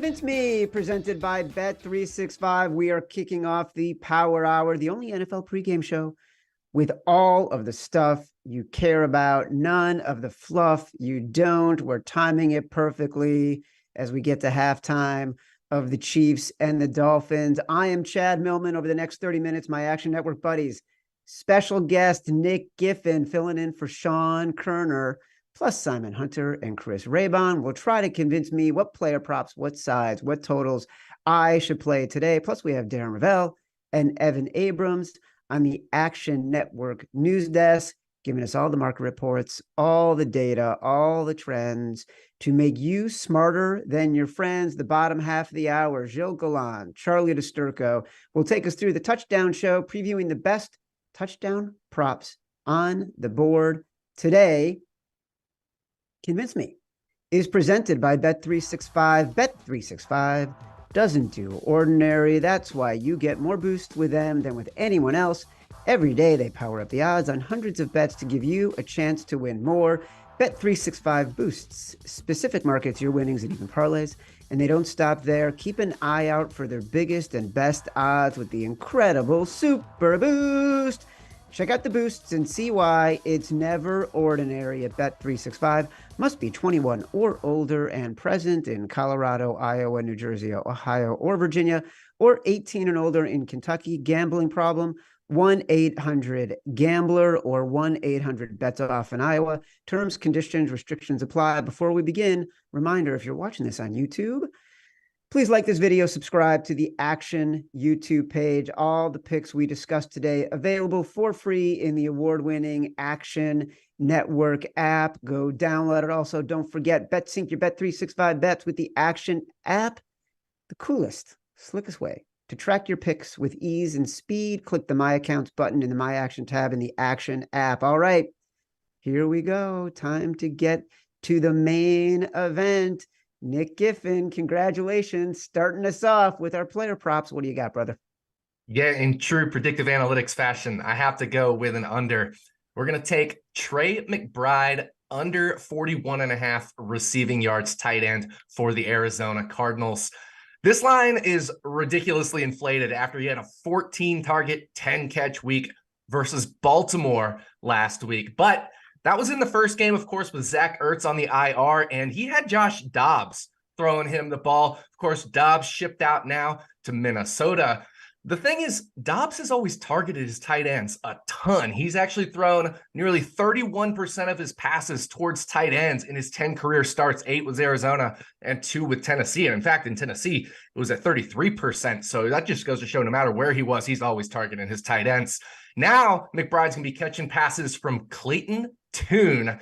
Convince Me, presented by Bet365. We are kicking off the Power Hour, the only NFL pregame show with all of the stuff you care about, none of the fluff you don't. We're timing it perfectly as we get to halftime of the Chiefs and the Dolphins. I am Chad Millman. Over the next 30 minutes, my Action Network buddies, special guest Nick Giffen filling in for Sean Koerner, plus Simon Hunter and Chris Raybon will try to convince me what player props, what sides, what totals I should play today. Plus, we have Darren Rovell and Evan Abrams on the Action Network news desk, giving us all the market reports, all the data, all the trends to make you smarter than your friends. The bottom half of the hour, Gilles Gallant, Charlie Disturco will take us through the touchdown show, previewing the best touchdown props on the board today. Convince Me is presented by Bet365. Bet365 doesn't do ordinary. That's why you get more boosts with them than with anyone else. Every day they power up the odds on hundreds of bets to give you a chance to win more. Bet365 boosts specific markets, your winnings, and even parlays. And they don't stop there. Keep an eye out for their biggest and best odds with the incredible Super Boost. Check out the boosts and see why it's never ordinary at Bet365. Must be 21 or older and present in Colorado, Iowa, New Jersey, Ohio, or Virginia, or 18 and older in Kentucky. Gambling problem? 1-800-GAMBLER or 1-800-BETS-OFF in Iowa. Terms, conditions, restrictions apply. Before we begin, reminder, if you're watching this on YouTube, please like this video, subscribe to the Action YouTube page. All the picks we discussed today available for free in the award-winning Action Network app. Go download it. Also, don't forget, BetSync your Bet365 bets with the Action app. The coolest, slickest way to track your picks with ease and speed. Click the My Accounts button in the My Action tab in the Action app. All right, here we go. Time to get to the main event. Nick Giffen, congratulations, starting us off with our player props. What do you got, brother? Yeah, in true predictive analytics fashion, I have to go with an under. We're going to take Trey McBride under 41.5 receiving yards, tight end for the Arizona Cardinals. This line is ridiculously inflated after he had a 14 target, 10 catch week versus Baltimore last week. But that was in the first game, of course, with Zach Ertz on the IR, and he had Josh Dobbs throwing him the ball. Of course, Dobbs shipped out now to Minnesota. The thing is, Dobbs has always targeted his tight ends a ton. He's actually thrown nearly 31% of his passes towards tight ends in his 10 career starts, 8 with Arizona and 2 with Tennessee. And in fact, in Tennessee, it was at 33%. So that just goes to show no matter where he was, he's always targeting his tight ends. Now, McBride's going to be catching passes from Clayton Tune,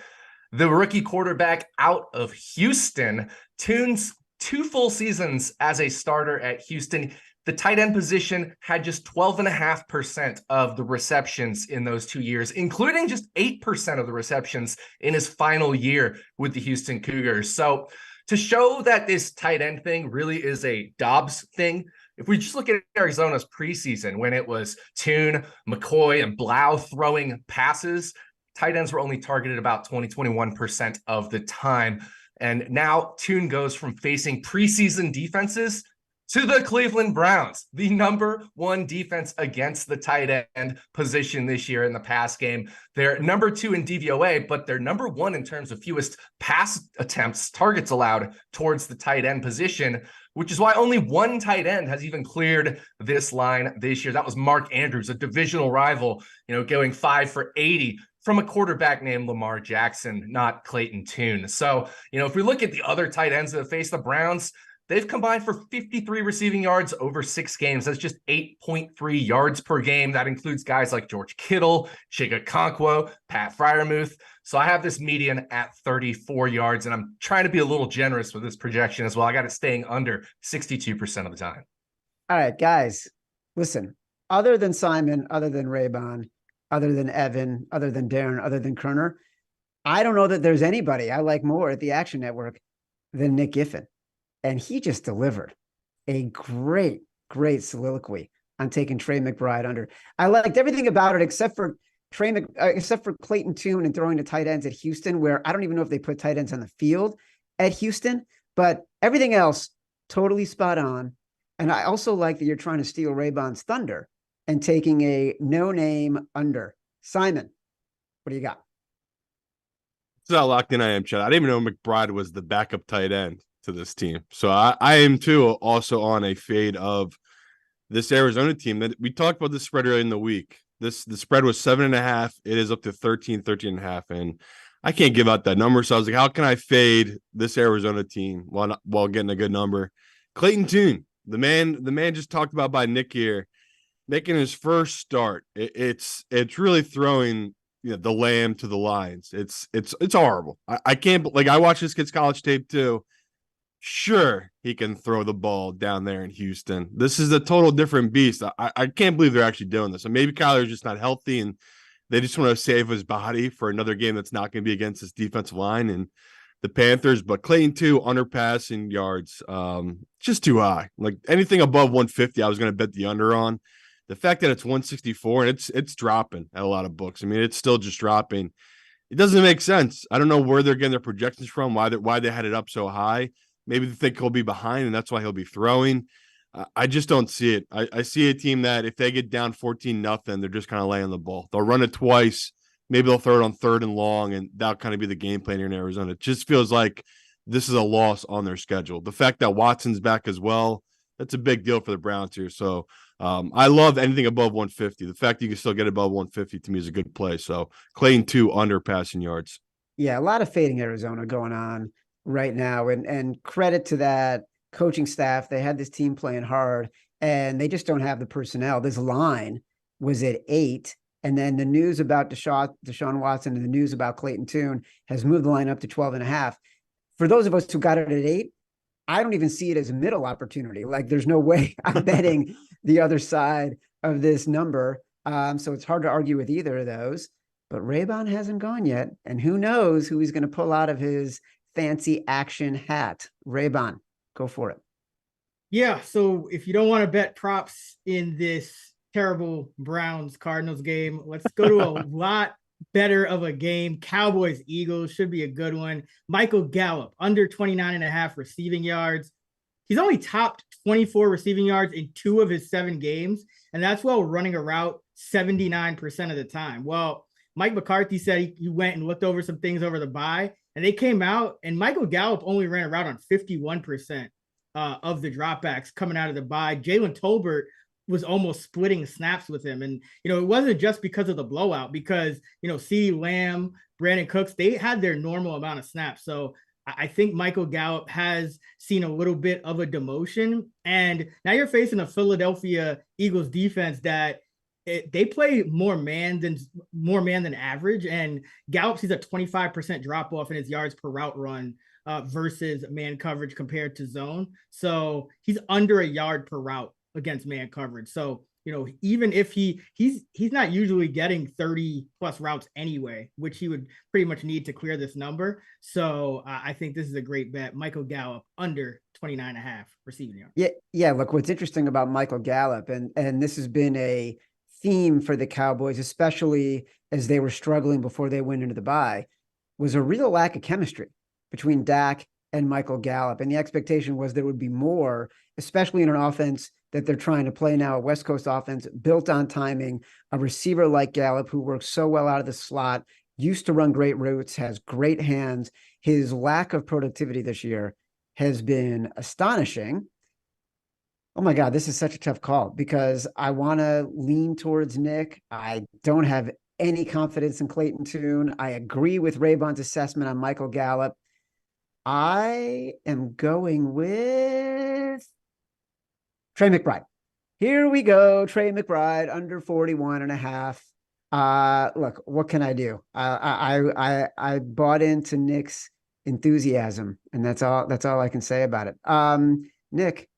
the rookie quarterback out of Houston. Tune's 2 full seasons as a starter at Houston. The tight end position had just 12.5% of the receptions in those 2 years, including just 8% of the receptions in his final year with the Houston Cougars. So to show that this tight end thing really is a Dobbs thing, if we just look at Arizona's preseason, when it was Tune, McCoy, and Blau throwing passes, tight ends were only targeted about 21% of the time. And now Tune goes from facing preseason defenses to the Cleveland Browns, the #1 defense against the tight end position this year in the pass game. They're #2 in DVOA, but they're #1 in terms of fewest pass attempts, targets allowed towards the tight end position, which is why only 1 tight end has even cleared this line this year. That was Mark Andrews, a divisional rival, going 5 for 80 from a quarterback named Lamar Jackson, not Clayton Tune. So, if we look at the other tight ends that face the Browns, they've combined for 53 receiving yards over 6 games. That's just 8.3 yards per game. That includes guys like George Kittle, Chig Okonkwo, Pat Freiermuth. So I have this median at 34 yards, and I'm trying to be a little generous with this projection as well. I got it staying under 62% of the time. All right, guys, listen, other than Simon, other than Raybon, other than Evan, other than Darren, other than Koerner, I don't know that there's anybody I like more at the Action Network than Nick Giffen. And he just delivered a great soliloquy on taking Trey McBride under. I liked everything about it except for Clayton Tune and throwing to tight ends at Houston, where I don't even know if they put tight ends on the field at Houston, but everything else Totally spot on. And I also like that you're trying to steal Raybon's thunder and taking a no-name under. Simon, what do you got? This is how locked in I am, Chad. I didn't even know McBride was the backup tight end to this team. So I am too also on a fade of this Arizona team. That we talked about the spread earlier in the week. The spread was 7.5. It is up to 13.5. And I can't give out that number. So I was like, how can I fade this Arizona team while getting a good number? Clayton Tune, the man just talked about by Nick here, making his first start. It's really throwing the lamb to the lions. It's horrible. I can't, like, I watched this kid's college tape too. Sure, he can throw the ball down there in Houston. This is a total different beast. I can't believe they're actually doing this. And maybe Kyler's just not healthy and they just want to save his body for another game that's not going to be against his defensive line and the Panthers. But Clayton too, under passing yards, just too high. Like anything above 150, I was going to bet the under on. The fact that it's 164 and it's dropping at a lot of books. I mean, it's still just dropping. It doesn't make sense. I don't know where they're getting their projections from, why they had it up so high. Maybe they think he'll be behind, and that's why he'll be throwing. I just don't see it. I see a team that if they get down 14-0, they're just kind of laying the ball. They'll run it twice. Maybe they'll throw it on 3rd and long, and that'll kind of be the game plan here in Arizona. It just feels like this is a loss on their schedule. The fact that Watson's back as well, that's a big deal for the Browns here. So I love anything above 150. The fact you can still get above 150 to me is a good play. So Clayton 2 under passing yards. Yeah, a lot of fading Arizona going on right now. And credit to that coaching staff. They had this team playing hard and they just don't have the personnel. This line was at 8. And then the news about Deshaun Watson and the news about Clayton Tune has moved the line up to 12.5. For those of us who got it at 8, I don't even see it as a middle opportunity. Like there's no way I'm betting the other side of this number. So it's hard to argue with either of those. But Raybon hasn't gone yet. And who knows who he's going to pull out of his fancy action hat. Raybon, go for it. Yeah, so if you don't want to bet props in this terrible Browns-Cardinals game, let's go to a lot better of a game. Cowboys-Eagles should be a good one. Michael Gallup, under 29.5 receiving yards. He's only topped 24 receiving yards in 2 of his 7 games, and that's while running a route 79% of the time. Well, Mike McCarthy said he went and looked over some things over the bye, and they came out, and Michael Gallup only ran a route on 51% of the dropbacks coming out of the bye. Jalen Tolbert was almost splitting snaps with him. And, it wasn't just because of the blowout, because, CeeDee Lamb, Brandon Cooks, they had their normal amount of snaps. So I think Michael Gallup has seen a little bit of a demotion. And now you're facing a Philadelphia Eagles defense that they play more man than average. And Gallup sees a 25% drop off in his yards per route run versus man coverage compared to zone. So he's under a yard per route against man coverage. So, even if he's not usually getting 30 plus routes anyway, which he would pretty much need to clear this number. So I think this is a great bet. Michael Gallup under 29.5 receiving yards. Yeah. Look, what's interesting about Michael Gallup, and this has been a theme for the Cowboys, especially as they were struggling before they went into the bye, was a real lack of chemistry between Dak and Michael Gallup. And the expectation was there would be more, especially in an offense that they're trying to play now, a West Coast offense built on timing, a receiver like Gallup who works so well out of the slot, used to run great routes, has great hands. His lack of productivity this year has been astonishing. Oh my God, this is such a tough call because I want to lean towards Nick. I don't have any confidence in Clayton Tune. I agree with Raybon's assessment on Michael Gallup. I am going with Trey McBride. Here we go. Trey McBride under 41.5. Look, what can I do? I bought into Nick's enthusiasm, and that's all I can say about it. Nick,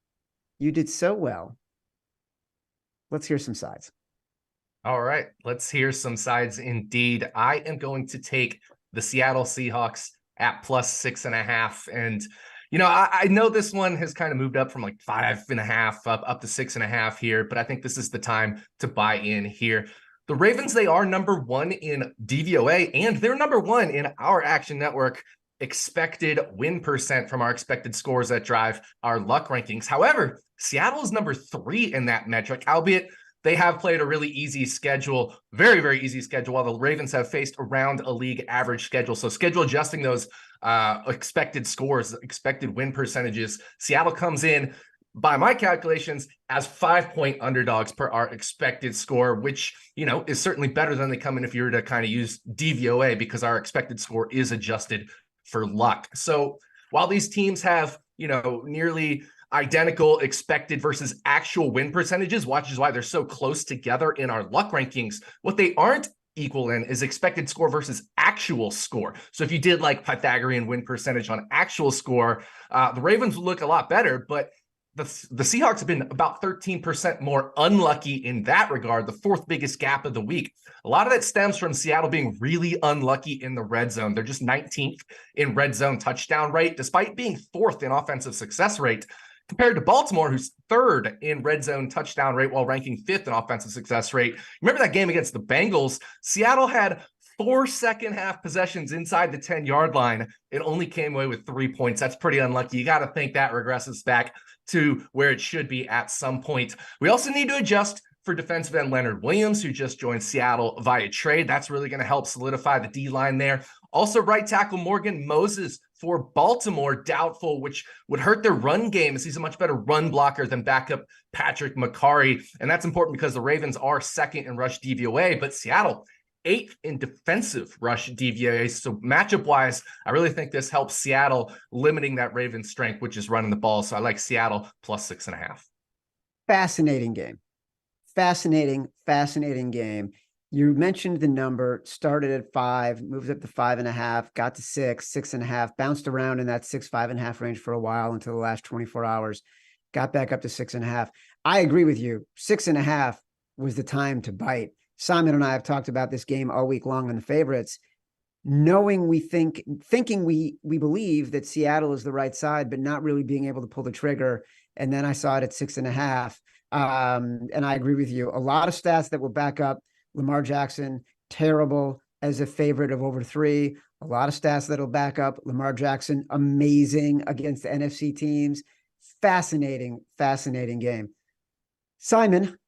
you did so well. Let's hear some sides. All right, let's hear some sides indeed. I am going to take the Seattle Seahawks at +6.5. And, I know this one has kind of moved up from like 5.5 up to 6.5 here, but I think this is the time to buy in here. The Ravens, they are number 1 in DVOA, and they're number 1 in our Action Network expected win percent from our expected scores that drive our luck rankings. However, Seattle is number 3 in that metric, albeit they have played a really easy schedule, very, very easy schedule, while the Ravens have faced around a league average schedule. So schedule adjusting those expected scores, expected win percentages, Seattle comes in, by my calculations, as 5-point underdogs per our expected score, which, you know, is certainly better than they come in if you were to kind of use DVOA, because our expected score is adjusted for luck. So while these teams have, you know, nearly identical expected versus actual win percentages, which is why they're so close together in our luck rankings, what they aren't equal in is expected score versus actual score. So if you did like Pythagorean win percentage on actual score, the Ravens would look a lot better, but the Seahawks have been about 13% more unlucky in that regard, the 4th biggest gap of the week. A lot of that stems from Seattle being really unlucky in the red zone. They're just 19th in red zone touchdown rate, despite being 4th in offensive success rate, compared to Baltimore, who's 3rd in red zone touchdown rate while ranking 5th in offensive success rate. Remember that game against the Bengals? Seattle had 4 second-half possessions inside the 10-yard line. It only came away with 3 points. That's pretty unlucky. You got to think that regresses back to where it should be at some point. We also need to adjust for defensive end Leonard Williams, who just joined Seattle via trade. That's really going to help solidify the D-line there. Also, right tackle Morgan Moses for Baltimore, doubtful, which would hurt their run game, as he's a much better run blocker than backup Patrick McCarry. And that's important because the Ravens are 2nd in rush DVOA, but Seattle 8th in defensive rush DVOA. So matchup-wise, I really think this helps Seattle, limiting that Ravens strength, which is running the ball. So I like Seattle plus 6.5. Fascinating game. Fascinating game. You mentioned the number, started at 5, moved up to 5.5, got to 6, 6.5, bounced around in that 6, 5.5 range for a while until the last 24 hours, got back up to 6.5. I agree with you. 6.5 was the time to bite. Simon and I have talked about this game all week long on the favorites, thinking we believe that Seattle is the right side, but not really being able to pull the trigger. And then I saw it at 6.5. And I agree with you. A lot of stats that will back up Lamar Jackson, terrible as a favorite of over 3. A lot of stats that'll back up Lamar Jackson, amazing against the NFC teams. Fascinating game. Simon,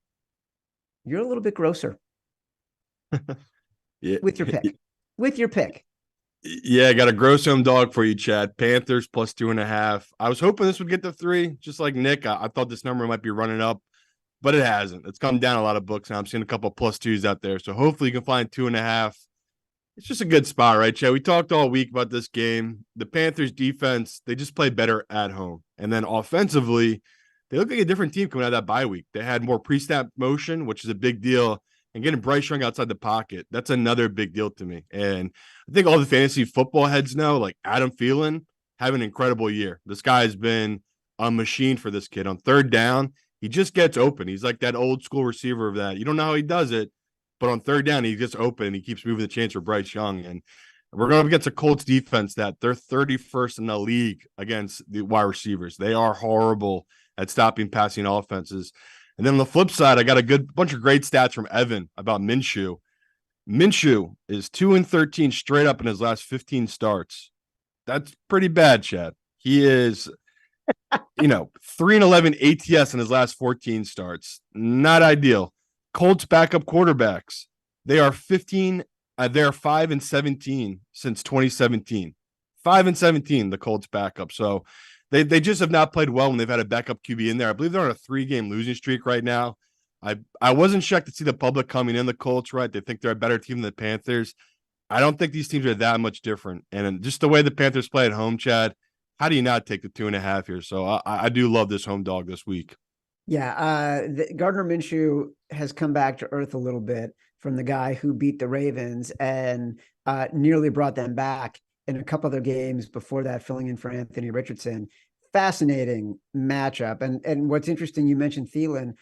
you're a little bit grosser. Yeah. With your pick. Yeah, I got a gross home dog for you, Chad. Panthers plus 2.5. I was hoping this would get to 3, just like Nick. I thought this number might be running up, but it hasn't. It's come down a lot of books now. I'm seeing a couple of plus 2s out there. So hopefully you can find 2.5. It's just a good spot, right, Chad? We talked all week about this game. The Panthers defense, they just play better at home. And then offensively, they look like a different team coming out of that bye week. They had more pre-snap motion, which is a big deal. And getting Bryce Young outside the pocket, that's another big deal to me. And I think all the fantasy football heads know, like Adam Thielen, have an incredible year. This guy has been a machine for this kid. On 3rd down, he just gets open. He's like that old school receiver of that. You don't know how he does it, but on 3rd down, he gets open and he keeps moving the chains for Bryce Young. And we're going up against a Colts defense that they're 31st in the league against the wide receivers. They are horrible at stopping passing offenses. And then on the flip side, I got a good bunch of great stats from Evan about Minshew. Minshew is 2-13 straight up in his last 15 starts. That's pretty bad, Chad. He is, 3-11 ATS in his last 14 starts. Not ideal. Colts backup quarterbacks. They are 5-17 since 2017. 5-17, the Colts backup. So They just have not played well when they've had a backup QB in there. I believe they're on a 3-game losing streak right now. I wasn't shocked to see the public coming in the Colts, right? They think they're a better team than the Panthers. I don't think these teams are that much different. And just the way the Panthers play at home, Chad, how do you not take the 2.5 here? So I do love this home dog this week. Yeah, Gardner Minshew has come back to earth a little bit from the guy who beat the Ravens and nearly brought them back in a couple other games before that, filling in for Anthony Richardson. Fascinating matchup. And what's interesting, you mentioned Thielen.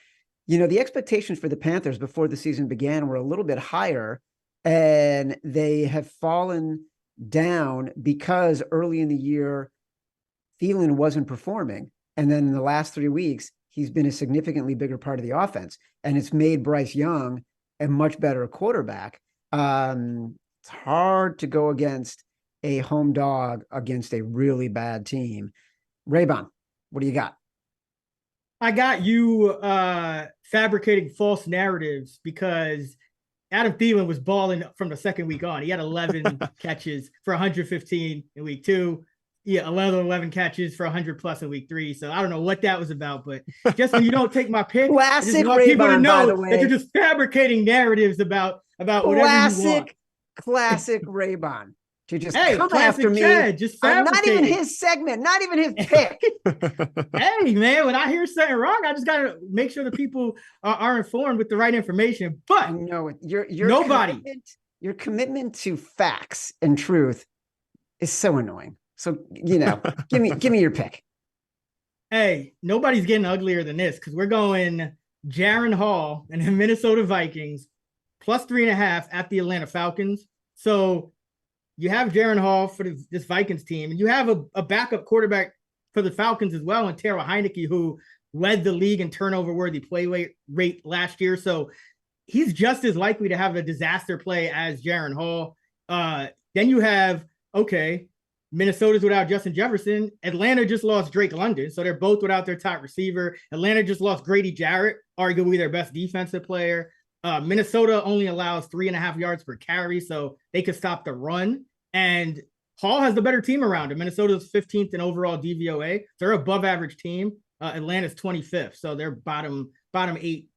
The expectations for the Panthers before the season began were a little bit higher, and they have fallen down because early in the year, Thielen wasn't performing. And then in the last 3 weeks, he's been a significantly bigger part of the offense, and it's made Bryce Young a much better quarterback. It's hard to go against a home dog against a really bad team. Raybon, what do you got? I got you fabricating false narratives because Adam Thielen was balling from the second week on. He had 11 catches for 115 in week 2. Yeah, 11 catches for 100 plus in week 3. So I don't know what that was about, but just so you don't take my pick, I just Classic want people to Raybon, by the know way. that you're just fabricating narratives about whatever you want. Classic Raybon. To just Hey, come classic after me. Chad, just Not even fabricating. his segment, not even his pick. Hey, man, when I hear something wrong, I just got to make sure the people are informed with the right information. I But know it. Your nobody. Your commitment to facts and truth is so annoying. So, give me your pick. Hey, nobody's getting uglier than this because we're going Jaren Hall and the Minnesota Vikings plus 3.5 at the Atlanta Falcons. So you have Jaren Hall for this Vikings team, and you have a backup quarterback for the Falcons as well, and Taylor Heineke, who led the league in turnover-worthy play rate last year. So he's just as likely to have a disaster play as Jaren Hall. Then you have, Minnesota's without Justin Jefferson. Atlanta just lost Drake London, so they're both without their top receiver. Atlanta just lost Grady Jarrett, arguably their best defensive player. Minnesota only allows 3.5 yards per carry, so they could stop the run. And Hall has the better team around him. Minnesota's 15th in overall DVOA. They're above average team. Atlanta's 25th, so they're bottom 8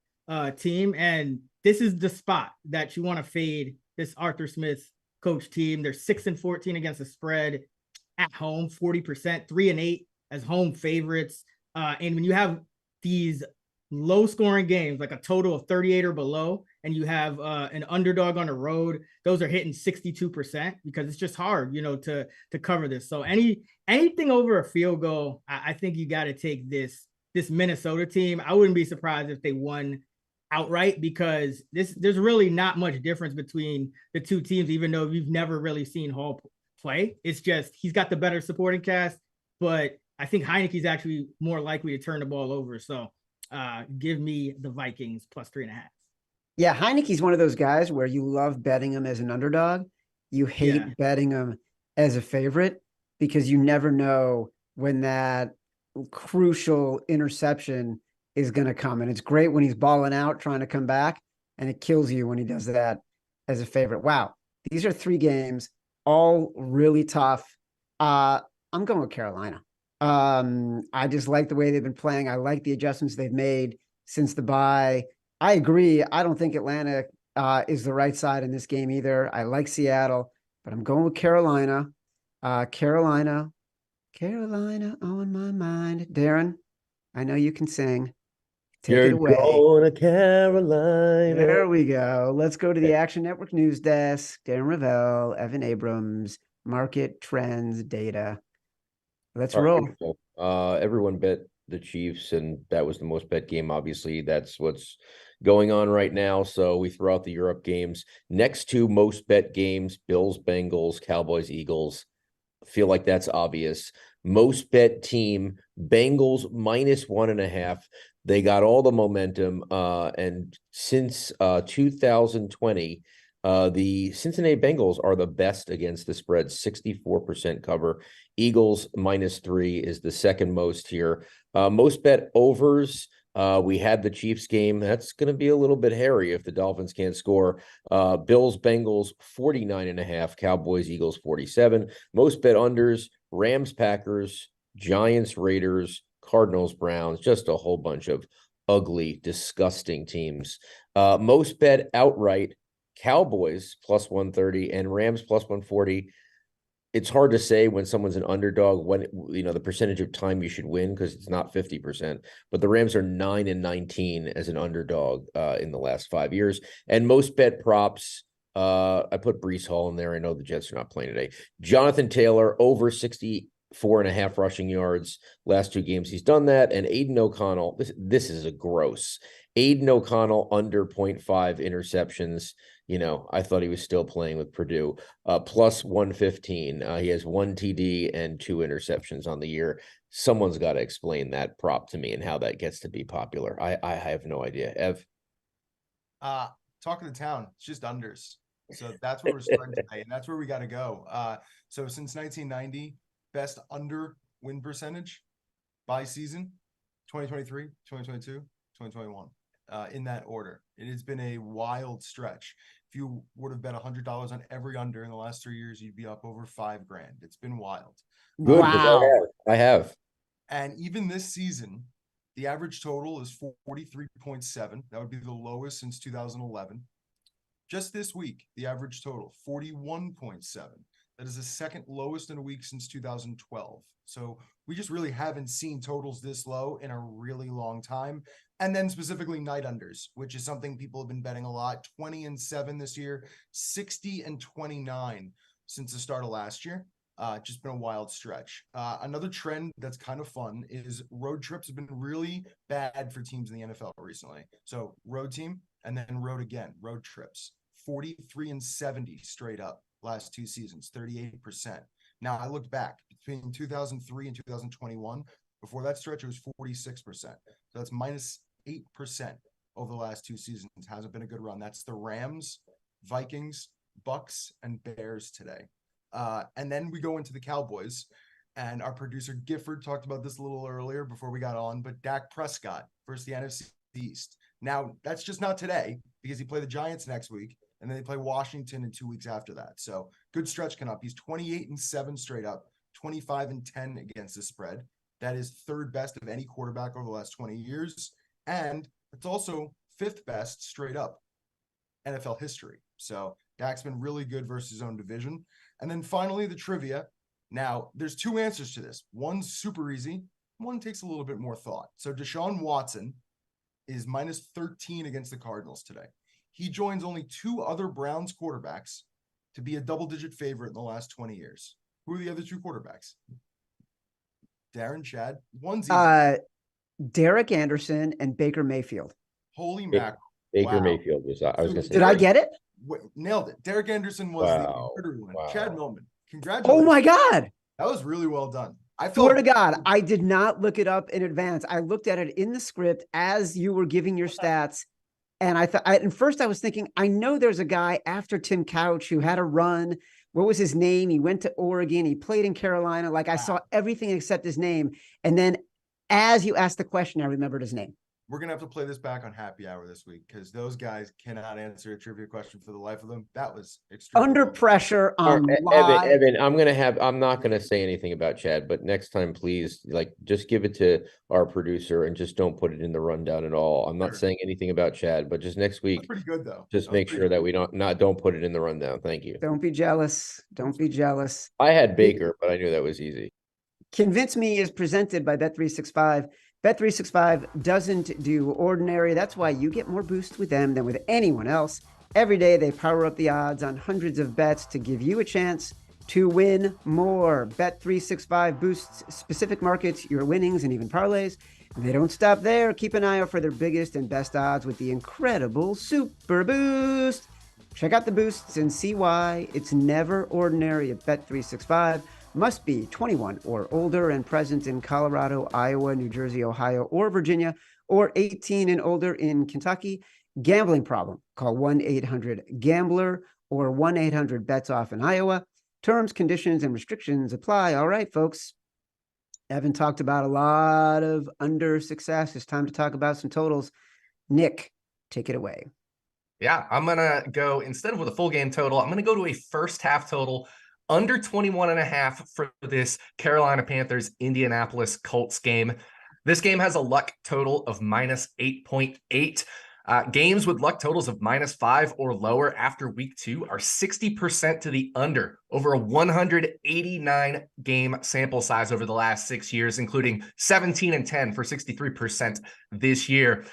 team. And this is the spot that you want to fade this Arthur Smith coach team. They're 6-14 against the spread at home, 40%, 3-8 as home favorites. And when you have these low scoring games, like a total of 38 or below, and you have an underdog on the road, those are hitting 62% because it's just hard, to cover this. So anything over a field goal, I think you got to take this Minnesota team. I wouldn't be surprised if they won outright because there's really not much difference between the two teams, even though you've never really seen Hall play. It's just he's got the better supporting cast, but I think Heineke's actually more likely to turn the ball over. So give me the Vikings plus 3.5. Yeah, Heineke's one of those guys where you love betting him as an underdog. You hate betting him as a favorite because you never know when that crucial interception is going to come. And it's great when he's balling out, trying to come back, and it kills you when he does that as a favorite. Wow. These are 3 games, all really tough. I'm going with Carolina. I just like the way they've been playing. I like the adjustments they've made since the bye. I agree. I don't think Atlanta is the right side in this game either. I like Seattle, but I'm going with Carolina. Carolina on my mind. Darren, I know you can sing. Take it away. Going to Carolina. There we go. Let's go to the Action Network news desk. Darren Rovell, Evan Abrams, market trends, data. Let's roll. Everyone bet the Chiefs, and that was the most bet game. Obviously, that's what's going on right now. So we throw out the Europe games. Next 2 most bet games: Bills, Bengals, Cowboys, Eagles. Feel like that's obvious. Most bet team: Bengals minus 1.5. They got all the momentum. And since 2020, the Cincinnati Bengals are the best against the spread, 64% cover. Eagles minus 3 is the second most here. Most bet overs. We had the Chiefs game. That's going to be a little bit hairy if the Dolphins can't score. Bills, Bengals, 49.5. Cowboys, Eagles, 47. Most bet unders: Rams, Packers, Giants, Raiders, Cardinals, Browns. Just a whole bunch of ugly, disgusting teams. Most bet outright: Cowboys plus 130 and Rams plus 140. It's hard to say when someone's an underdog when the percentage of time you should win because it's not 50%. But the Rams are 9-19 as an underdog in the last 5 years. And most bet props, I put Breece Hall in there. I know the Jets are not playing today. Jonathan Taylor over 64.5 rushing yards last 2 games. He's done that. And Aiden O'Connell, this is a gross. Aiden O'Connell under 0.5 interceptions. I thought he was still playing with Purdue. Plus 115. He has 1 TD and 2 interceptions on the year. Someone's got to explain that prop to me and how that gets to be popular. I have no idea. Ev? Talking to town, it's just unders. So that's where we're starting today, and that's where we got to go. So since 1990, best under win percentage by season, 2023, 2022, 2021, in that order. It has been a wild stretch. If you would have bet $100 on every under in the last 3 years, you'd be up over $5 grand. It's been wild. Good. 'Cause Wow. I have. And even this season, the average total is 43.7. That would be the lowest since 2011. Just this week, the average total, 41.7. That is the second lowest in a week since 2012. So we just really haven't seen totals this low in a really long time. And then specifically night unders, which is something people have been betting a lot. 20-7 this year, 60-29 since the start of last year. Just been a wild stretch. Another trend that's kind of fun is road trips have been really bad for teams in the NFL recently. So road team and then road again, road trips, 43-70 straight up last 2 seasons, 38%. Now I looked back between 2003 and 2021. Before that stretch, it was 46%. So that's minus 8% over the last 2 seasons. Hasn't been a good run. That's the Rams, Vikings, Bucks, and Bears today. And then we go into the Cowboys, and our producer Gifford talked about this a little earlier before we got on, but Dak Prescott versus the NFC East. Now, that's just not today because he played the Giants next week, and then they play Washington in 2 weeks after that. So good stretch coming up. He's 28-7 straight up, 25-10 against the spread. That is third best of any quarterback over the last 20 years. And it's also fifth best straight up NFL history. So Dak's been really good versus his own division. And then finally, the trivia. Now, there's 2 answers to this. One's super easy. One takes a little bit more thought. So Deshaun Watson is minus 13 against the Cardinals today. He joins only 2 other Browns quarterbacks to be a double-digit favorite in the last 20 years. Who are the other 2 quarterbacks? Darren, Chad. One's easy. Derek Anderson and Baker Mayfield. Holy mackerel. Baker Wow. Mayfield was. I was going to say. Did I get it? Nailed it. Derek Anderson was the harder one. Wow. Chad Millman. Congratulations. Oh my God. That was really well done. I Swear to God, I did not look it up in advance. I looked at it in the script as you were giving your stats. And I thought, at first I was thinking, I know there's a guy after Tim Couch who had a run. What was his name? He went to Oregon. He played in Carolina. Like I saw everything except his name. And then as you asked the question, I remembered his name. We're going to have to play this back on Happy Hour this week because those guys cannot answer a trivia question for the life of them. That was extremely under pressure on live. Evan, I'm not going to say anything about Chad, but next time, please, just give it to our producer and just don't put it in the rundown at all. I'm not saying anything about Chad, but just next week, That's pretty good though. Just make sure that we don't put it in the rundown. Thank you. Don't be jealous. Don't be jealous. I had Baker, but I knew that was easy. Convince Me is presented by Bet365. Bet365 doesn't do ordinary. That's why you get more boost with them than with anyone else. Every day, they power up the odds on hundreds of bets to give you a chance to win more. Bet365 boosts specific markets, your winnings, and even parlays. They don't stop there. Keep an eye out for their biggest and best odds with the incredible Super Boost. Check out the boosts and see why it's never ordinary at Bet365. Must be 21 or older and present in Colorado, Iowa, New Jersey, Ohio, or Virginia, or 18 and older in Kentucky. Gambling problem? Call 1-800-GAMBLER or 1-800-BETS-OFF in Iowa. Terms, conditions, and restrictions apply. All right, folks. Evan talked about a lot of under success. It's time to talk about some totals. Nick, take it away. Yeah, I'm going to go, instead of with a full game total, I'm going to go to a first half total under 21.5 for this Carolina Panthers Indianapolis Colts game. This game has a luck total of minus 8.8. Games with luck totals of -5 or lower after week 2 are 60% to the under over a 189 game sample size over the last 6 years, including 17-10 for 63% this year.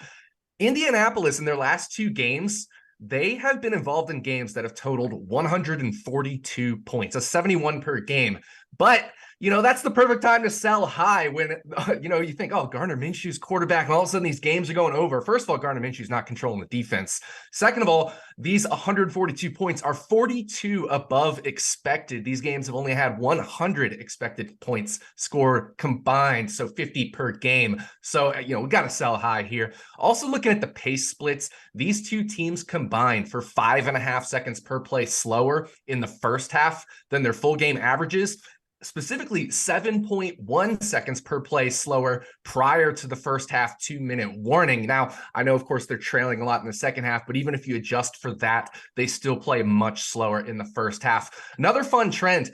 Indianapolis in their last 2 games, they have been involved in games that have totaled 142 points, a 71 per game. But, that's the perfect time to sell high when, you think, oh, Gardner Minshew's quarterback, and all of a sudden these games are going over. First of all, Gardner Minshew's not controlling the defense. Second of all, these 142 points are 42 above expected. These games have only had 100 expected points scored combined, so 50 per game. So, we got to sell high here. Also looking at the pace splits, these two teams combined for 5.5 seconds per play slower in the first half than their full game averages. Specifically 7.1 seconds per play slower prior to the first half 2-minute warning. Now, I know, of course, they're trailing a lot in the second half, but even if you adjust for that, they still play much slower in the first half. Another fun trend,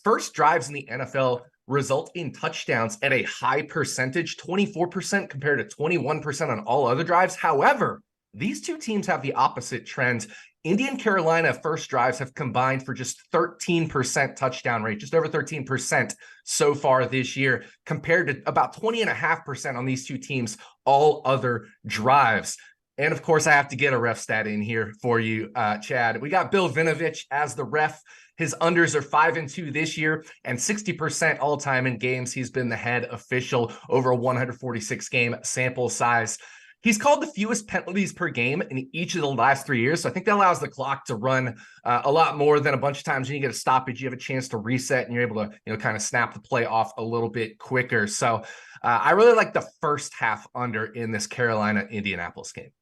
first drives in the NFL result in touchdowns at a high percentage, 24% compared to 21% on all other drives. However, these two teams have the opposite trend. Indy and Carolina first drives have combined for just 13% touchdown rate, just over 13% so far this year, compared to about 20.5% on these two teams, all other drives. And of course, I have to get a ref stat in here for you, Chad. We got Bill Vinovich as the ref. His unders are 5-2 this year and 60% all time in games. He's been the head official over a 146 game sample size. He's called the fewest penalties per game in each of the last 3 years. So I think that allows the clock to run a lot more than a bunch of times when you get a stoppage, you have a chance to reset and you're able to, kind of snap the play off a little bit quicker. So I really like the first half under in this Carolina-Indianapolis game.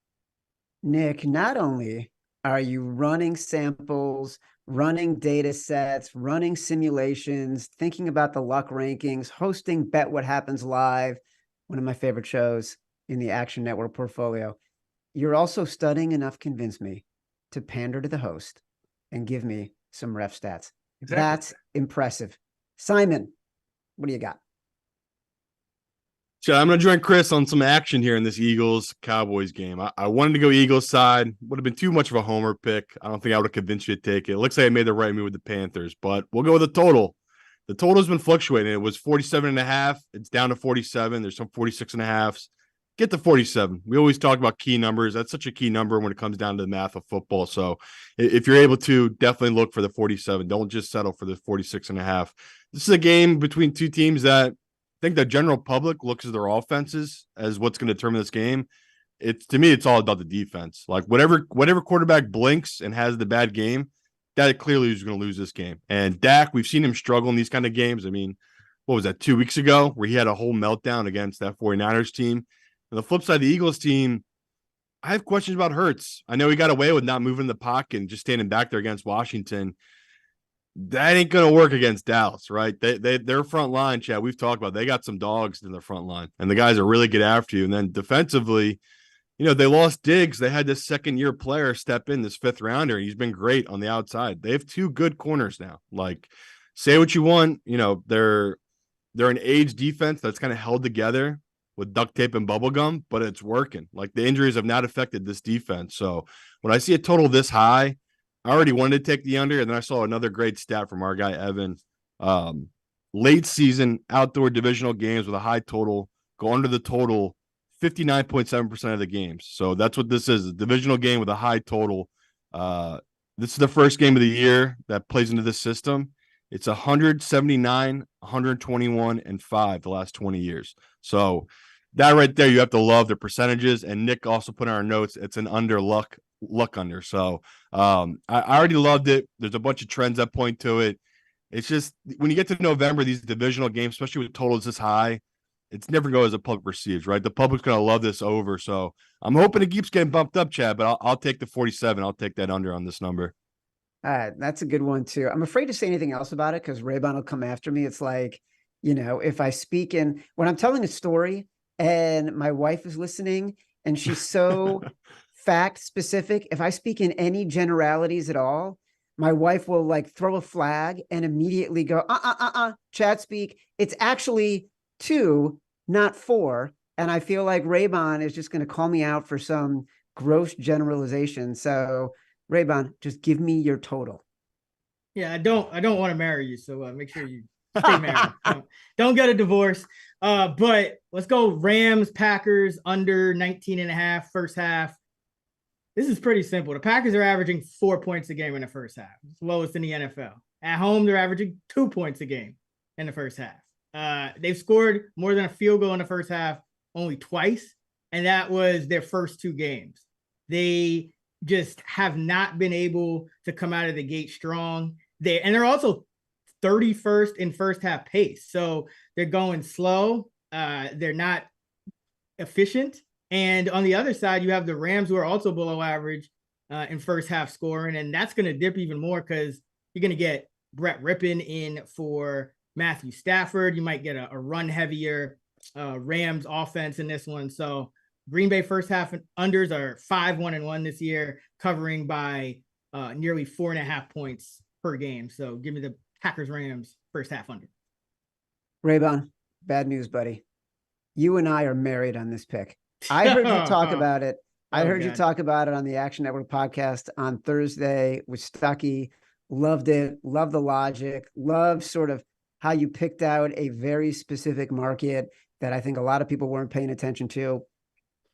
Nick, not only are you running samples, running data sets, running simulations, thinking about the luck rankings, hosting Bet What Happens Live, one of my favorite shows in the Action Network portfolio, you're also studying enough to convince me to pander to the host and give me some ref stats. Exactly. That's impressive. Simon, what do you got? So I'm going to join Chris on some action here in this Eagles-Cowboys game. I wanted to go Eagles side. Would have been too much of a homer pick. I don't think I would have convinced you to take it. It looks like I made the right move with the Panthers, but we'll go with the total. The total's been fluctuating. It was 47.5. It's down to 47. There's some 46.5s. Get the 47. We always talk about key numbers. That's such a key number when it comes down to the math of football. So if you're able to, definitely look for the 47. Don't just settle for the 46.5. This is a game between two teams that I think the general public looks at their offenses as what's going to determine this game. To me, it's all about the defense. Like whatever quarterback blinks and has the bad game, that clearly is going to lose this game. And Dak, we've seen him struggle in these kind of games. I mean, what was that, 2 weeks ago where he had a whole meltdown against that 49ers team? On the flip side, the Eagles team, I have questions about Hurts. I know he got away with not moving the pocket and just standing back there against Washington. That ain't going to work against Dallas, right? Their front line, Chad, we've talked about, they got some dogs in the front line, and the guys are really good after you. And then defensively, they lost Diggs. They had this second-year player step in, this fifth rounder, and he's been great on the outside. They have two good corners now. Like, say what you want, they're an aged defense that's kind of held together with duct tape and bubble gum, but it's working. Like, the injuries have not affected this defense. So when I see a total this high, I already wanted to take the under, and then I saw another great stat from our guy Evan. Late season outdoor divisional games with a high total go under the total 59.7% of the games. So that's what this is, a divisional game with a high total. This is the first game of the year that plays into this system. It's 179, 121, and 5 the last 20 years. So that right there, you have to love the percentages. And Nick also put in our notes, it's an under luck under. So I already loved it. There's a bunch of trends that point to it. It's just when you get to November, these divisional games, especially with totals this high, it's never go as the public perceives, right? The public's going to love this over. So I'm hoping it keeps getting bumped up, Chad, but I'll take the 47. I'll take that under on this number. That's a good one too. I'm afraid to say anything else about it because Raybon will come after me. It's like, if I speak when I'm telling a story and my wife is listening and she's so fact specific, if I speak in any generalities at all, my wife will like throw a flag and immediately go, Chad speak. It's actually 2, not 4. And I feel like Raybon is just going to call me out for some gross generalization. So Raybon, just give me your total. Yeah, I don't want to marry you, so make sure you stay married. Don't get a divorce. But let's go Rams, Packers under 19.5 first half. This is pretty simple. The Packers are averaging 4 points a game in the first half. It's lowest in the NFL. At home, they're averaging 2 points a game. in the first half. They've scored more than a field goal in the first half only twice, and that was their first 2 games. They just have not been able to come out of the gate strong. They're also 31st in first half pace. So they're going slow. They're not efficient. And on the other side, you have the Rams, who are also below average in first half scoring. And that's going to dip even more because you're going to get Brett Rippon in for Matthew Stafford. You might get a run heavier Rams offense in this one. So Green Bay first half unders are 5-1-1 this year, covering by nearly 4.5 points per game. So give me the Packers Rams first half under. Raybon, bad news, buddy. You and I are married on this pick. I heard you talk about it. I heard you talk about it on the Action Network podcast on Thursday with Stuckey. Loved it. Loved the logic. Loved sort of how you picked out a very specific market that I think a lot of people weren't paying attention to.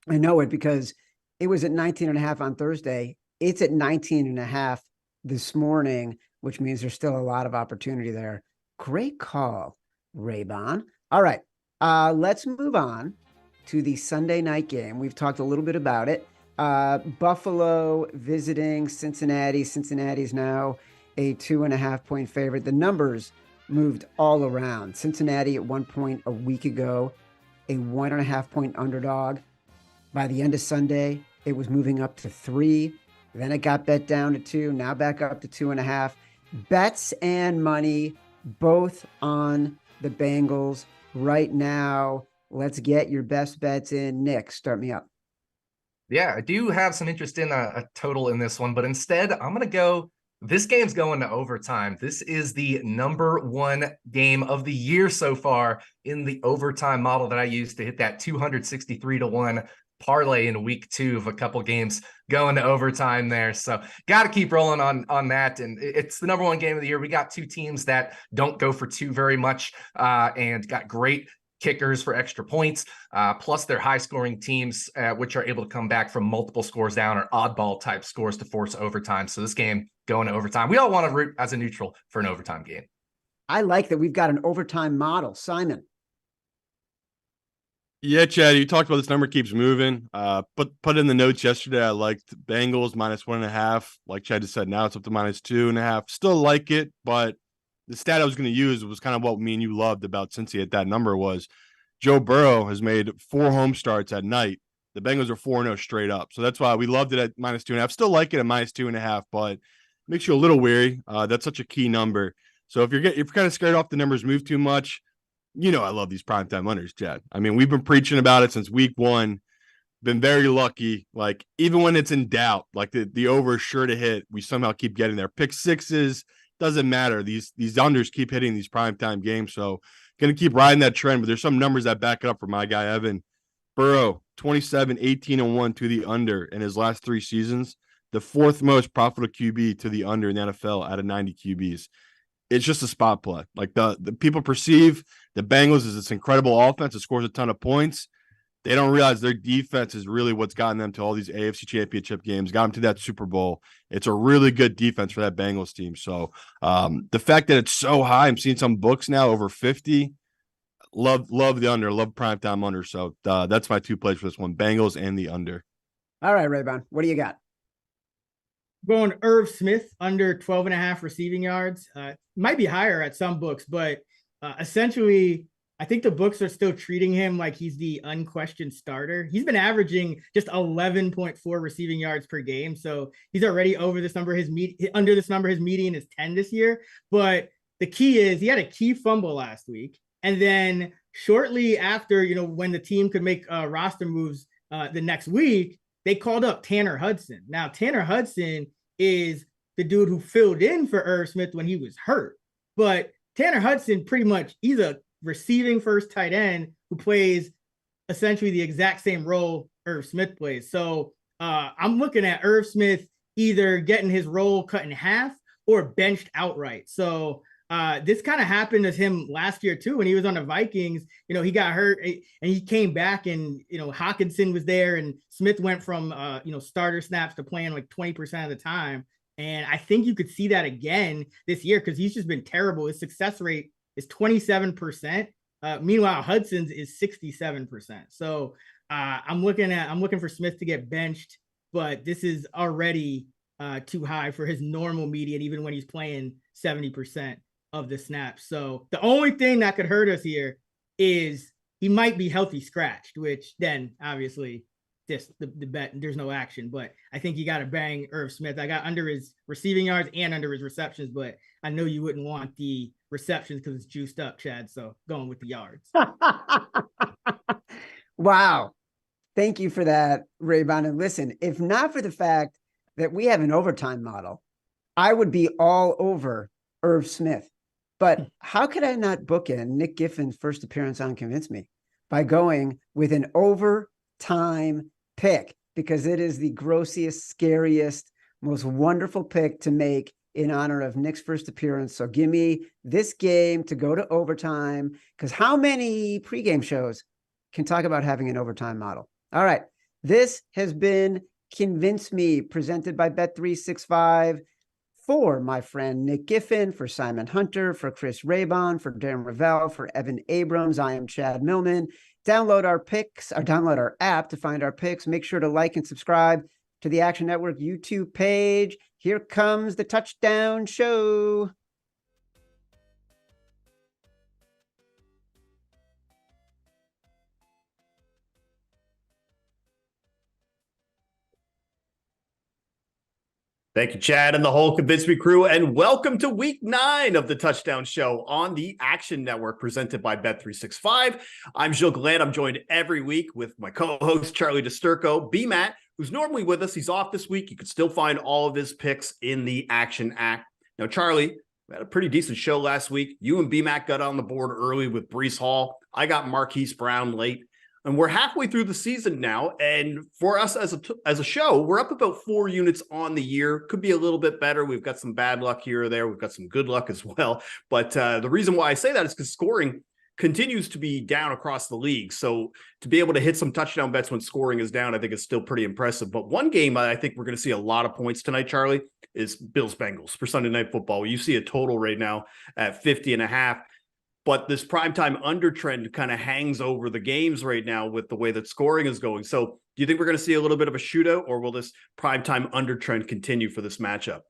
I know it because it was at 19.5 on Thursday. It's at 19.5 this morning, which means there's still a lot of opportunity there. Great call, Raybon. All right. Let's move on to the Sunday night game. We've talked a little bit about it. Buffalo visiting Cincinnati. Cincinnati is now a 2.5 point favorite. The numbers moved all around. Cincinnati at 1 point a week ago, a 1.5 point underdog. By the end of Sunday, it was moving up to 3. Then it got bet down to 2. Now back up to 2.5. Bets and money both on the Bengals right now. Let's get your best bets in. Nick, start me up. Yeah, I do have some interest in a total in this one, but instead I'm going to go. This game's going to overtime. This is the number 1 game of the year so far in the overtime model that I used to hit that 263-1 parlay in week 2 of a couple games going to overtime there. So got to keep rolling on that. And it's the number 1 game of the year. We got 2 teams that don't go for 2 very much and got great kickers for extra points, plus they're high scoring teams, which are able to come back from multiple scores down or oddball type scores to force overtime. So this game going to overtime. We all want to root as a neutral for an overtime game. I like that we've got an overtime model. Simon. Yeah, Chad, you talked about this number keeps moving. Put in the notes yesterday. I liked Bengals -1.5. Like Chad just said, now it's up to -2.5. Still like it, but the stat I was going to use was kind of what me and you loved about Cincy at that number was Joe Burrow has made 4 home starts at night. The Bengals are 4-0 straight up. So that's why we loved it at -2.5. Still like it at -2.5, but makes you a little weary. That's such a key number. So if you're kind of scared off the numbers move too much, you know I love these primetime unders, Chad. I mean, we've been preaching about it since week 1. Been very lucky. Like, even when it's in doubt, like the over is sure to hit, we somehow keep getting there. Pick sixes, doesn't matter. These unders keep hitting these primetime games. So going to keep riding that trend, but there's some numbers that back it up for my guy, Evan. Burrow, 27, 18-1 to the under in his last 3 seasons. The 4th most profitable QB to the under in the NFL out of 90 QBs. It's just a spot play. Like the people perceive the Bengals as this incredible offense that scores a ton of points. They don't realize their defense is really what's gotten them to all these AFC championship games, got them to that Super Bowl. It's a really good defense for that Bengals team. So the fact that it's so high, I'm seeing some books now over 50. Love the under, love primetime under. So that's my 2 plays for this one, Bengals and the under. All right, Raybon, what do you got? Going Irv Smith under 12.5 receiving yards. Might be higher at some books, but essentially, I think the books are still treating him like he's the unquestioned starter. He's been averaging just 11.4 receiving yards per game. So he's already over this number. Under this number, his median is 10 this year. But the key is he had a key fumble last week. And then shortly after, when the team could make roster moves the next week, they called up Tanner Hudson. Now, Tanner Hudson is the dude who filled in for Irv Smith when he was hurt. But Tanner Hudson he's a receiving first tight end who plays essentially the exact same role Irv Smith plays. So I'm looking at Irv Smith either getting his role cut in half or benched outright. So this kind of happened to him last year too, when he was on the Vikings. He got hurt and he came back, and Hawkinson was there, and Smith went from starter snaps to playing like 20% of the time. And I think you could see that again this year because he's just been terrible. His success rate is 27%. Meanwhile, Hudson's is 67%. So I'm looking for Smith to get benched, but this is already too high for his normal median, even when he's playing 70% of the snaps. So the only thing that could hurt us here is he might be healthy scratched, which then obviously the bet, there's no action. But I think you got to bang Irv Smith. I got under his receiving yards and under his receptions, but I know you wouldn't want the receptions because it's juiced up, Chad. So going with the yards. Wow. Thank you for that, Raybon. And listen, if not for the fact that we have an overtime model, I would be all over Irv Smith. But how could I not bookend Nick Giffin's first appearance on Convince Me by going with an overtime pick? Because it is the grossest, scariest, most wonderful pick to make in honor of Nick's first appearance. So give me this game to go to overtime, because how many pregame shows can talk about having an overtime model? All right. This has been Convince Me, presented by Bet365, for my friend Nick Giffen, for Simon Hunter, for Chris Raybon, for Darren Rovell, for Evan Abrams. I am Chad Millman. Download our picks, or download our app to find our picks. Make sure to like and subscribe to the Action Network YouTube page. Here comes the touchdown show. Thank you, Chad, and the whole Convince Me crew, and welcome to week 9 of the Touchdown Show on the Action Network, presented by Bet365. I'm Gilles Gallant. I'm joined every week with my co-host, Charlie Disturco. B-Matt, who's normally with us, he's off this week. You can still find all of his picks in the Action app. Now, Charlie, we had a pretty decent show last week. You and B-Matt got on the board early with Breece Hall. I got Marquise Brown late. And we're halfway through the season now, and for us as a show, we're up about 4 units on the year. Could be a little bit better. We've got some bad luck here or there. We've got some good luck as well. But the reason why I say that is because scoring continues to be down across the league. So to be able to hit some touchdown bets when scoring is down, I think is still pretty impressive. But one game I think we're going to see a lot of points tonight, Charlie, is Bills-Bengals for Sunday Night Football. You see a total right now at 50.5. But this primetime under trend kind of hangs over the games right now with the way that scoring is going. So do you think we're going to see a little bit of a shootout, or will this primetime under trend continue for this matchup?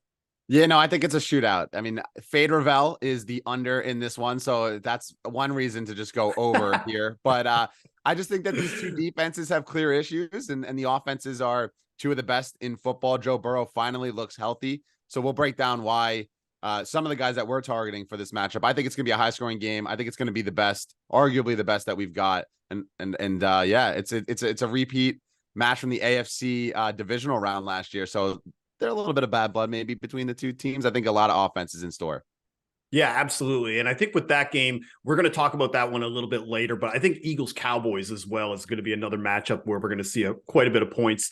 Yeah, no, I think it's a shootout. I mean, Fade Rovell is the under in this one. So that's one reason to just go over here. But I just think that these two defenses have clear issues, and the offenses are two of the best in football. Joe Burrow finally looks healthy. So we'll break down why some of the guys that we're targeting for this matchup. I think it's going to be a high scoring game. I think it's going to be the best, arguably the best that we've got. And yeah, it's a repeat match from the AFC divisional round last year. So there's a little bit of bad blood maybe between the two teams. I think a lot of offense is in store. Yeah, absolutely. And I think with that game, we're going to talk about that one a little bit later, but I think Eagles Cowboys as well is going to be another matchup where we're going to see quite a bit of points.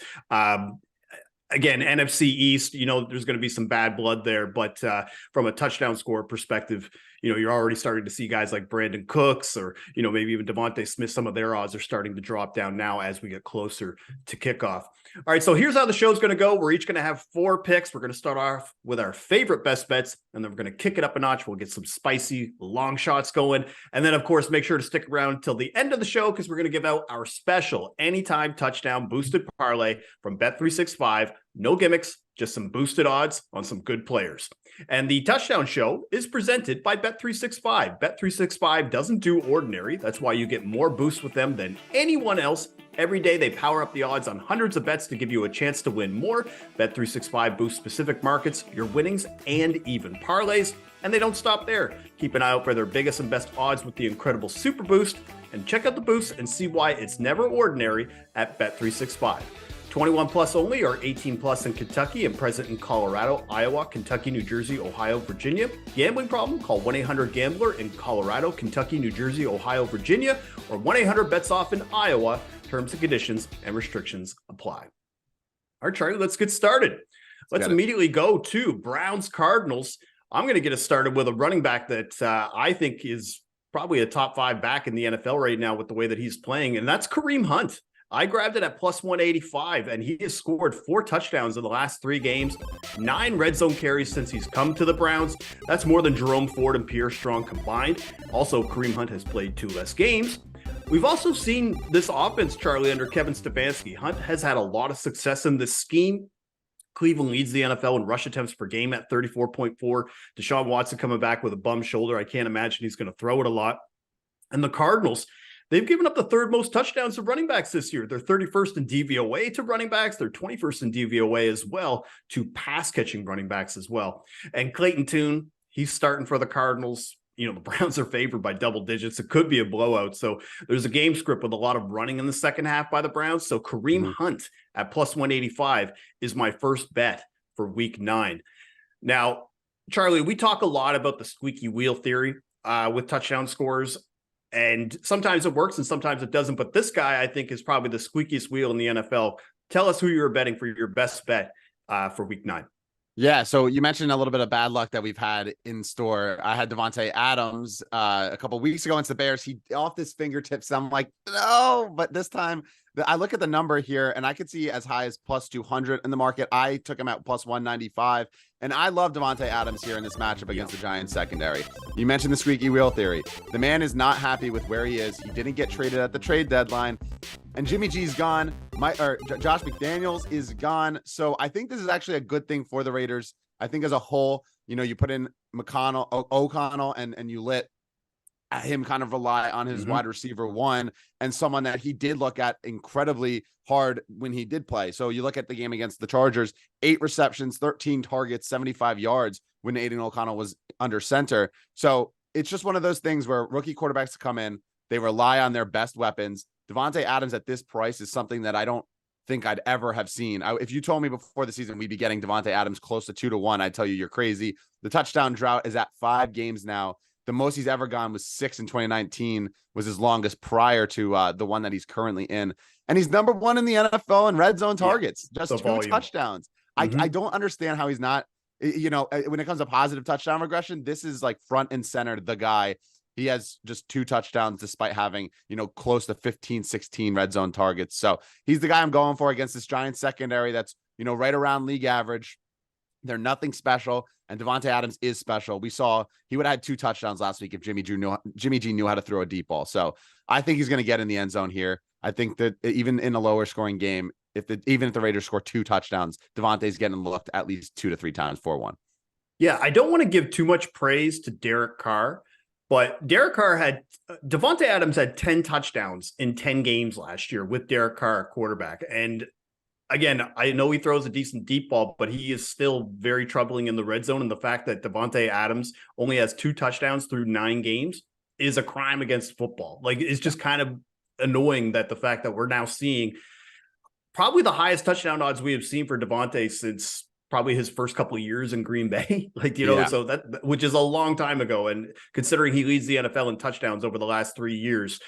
Again, NFC East, there's going to be some bad blood there, but from a touchdown score perspective, you're already starting to see guys like Brandon Cooks or, maybe even Devontae Smith. Some of their odds are starting to drop down now as we get closer to kickoff. All right, so here's how the show's going to go. We're each going to have 4 picks. We're going to start off with our favorite best bets, and then we're going to kick it up a notch. We'll get some spicy long shots going. And then, of course, make sure to stick around till the end of the show because we're going to give out our special anytime touchdown boosted parlay from Bet365. No gimmicks, just some boosted odds on some good players. And the touchdown show is presented by Bet365. Bet365 doesn't do ordinary. That's why you get more boosts with them than anyone else. Every day they power up the odds on hundreds of bets to give you a chance to win more. Bet365 boosts specific markets, your winnings, and even parlays. And they don't stop there. Keep an eye out for their biggest and best odds with the incredible Super Boost. And check out the boosts and see why it's never ordinary at Bet365. 21 plus only, or 18 plus in Kentucky and present in Colorado, Iowa, Kentucky, New Jersey, Ohio, Virginia. Gambling problem? Call 1-800-GAMBLER in Colorado, Kentucky, New Jersey, Ohio, Virginia, or 1-800-BETS-OFF in Iowa. Terms and conditions and restrictions apply. All right, Charlie, let's get started. Let's immediately go to Browns Cardinals. I'm going to get us started with a running back that I think is probably a top 5 back in the NFL right now with the way that he's playing, and that's Kareem Hunt. I grabbed it at plus 185, and he has scored 4 touchdowns in the last 3 games, 9 red zone carries since he's come to the Browns. That's more than Jerome Ford and Pierre Strong combined. Also, Kareem Hunt has played 2 less games. We've also seen this offense, Charlie, under Kevin Stefanski. Hunt has had a lot of success in this scheme. Cleveland leads the NFL in rush attempts per game at 34.4. Deshaun Watson coming back with a bum shoulder. I can't imagine he's going to throw it a lot. And the Cardinals, they've given up the 3rd most touchdowns to running backs this year. They're 31st in DVOA to running backs. They're 21st in DVOA as well to pass catching running backs as well. And Clayton Tune, he's starting for the Cardinals. You know, the Browns are favored by double digits. It could be a blowout. So there's a game script with a lot of running in the second half by the Browns. So Kareem Hunt at plus 185 is my first bet for week 9. Now, Charlie, we talk a lot about the squeaky wheel theory with touchdown scores. And sometimes it works and sometimes it doesn't. But this guy, I think, is probably the squeakiest wheel in the NFL. Tell us who you were betting for your best bet for week 9. Yeah, so you mentioned a little bit of bad luck that we've had in store. I had Davante Adams a couple weeks ago against the Bears. He off his fingertips. I'm like, no, but this time I look at the number here and I could see as high as plus 200 in the market. I took him at plus 195, and I love Davante Adams here in this matchup against the Giants secondary. You mentioned the squeaky wheel theory. The man is not happy with where he is. He didn't get traded at the trade deadline, and Jimmy G's gone. Josh McDaniels is gone. So I think this is actually a good thing for the Raiders. I think as a whole, you know, you put in O'Connell and you let him kind of rely on his wide receiver 1 and someone that he did look at incredibly hard when he did play. So you look at the game against the Chargers, 8 receptions, 13 targets, 75 yards when Aiden O'Connell was under center. So it's just one of those things where rookie quarterbacks come in, they rely on their best weapons. Davante Adams at this price is something that I don't think I'd ever have seen. If you told me before the season we'd be getting Davante Adams close to 2-1, I'd tell you you're crazy. The touchdown drought is at 5 games now. The most he's ever gone was 6 in 2019, was his longest prior to the one that he's currently in. And he's number 1 in the NFL in red zone targets, just 2 touchdowns. I don't understand how he's not, you know, when it comes to positive touchdown regression, this is like front and center, the guy. He has just 2 touchdowns despite having, you know, close to 15, 16 red zone targets. So he's the guy I'm going for against this Giants secondary that's, you know, right around league average. They're nothing special, and Davante Adams is special. We saw he would have had 2 touchdowns last week if Jimmy G knew how to throw a deep ball. So I think he's going to get in the end zone here. I think that even in a lower scoring game, even if the Raiders score 2 touchdowns, Davante's getting looked at least 2 to 3 times 4-1. Yeah, I don't want to give too much praise to Derek Carr, but Davante Adams had 10 touchdowns in 10 games last year with Derek Carr at quarterback. And again, I know he throws a decent deep ball, but he is still very troubling in the red zone. And the fact that Davante Adams only has 2 touchdowns through 9 games is a crime against football. Like, it's just kind of annoying that the fact that we're now seeing probably the highest touchdown odds we have seen for Davante since probably his first couple of years in Green Bay. Like, you know, so that, which is a long time ago. And considering he leads the NFL in touchdowns over the last 3 years,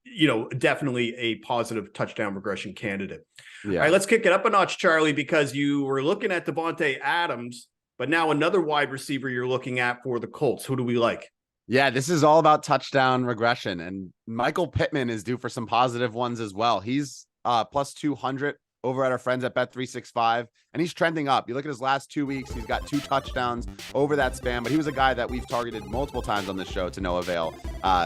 you know, definitely a positive touchdown regression candidate. Yeah. All right, let's kick it up a notch, Charlie, because you were looking at Davante Adams, but now another wide receiver you're looking at for the Colts. Who do we like? Yeah, this is all about touchdown regression, and Michael Pittman is due for some positive ones as well. He's plus 200 over at our friends at Bet365, and he's trending up. You look at his last 2 weeks, he's got 2 touchdowns over that span, but he was a guy that we've targeted multiple times on this show to no avail.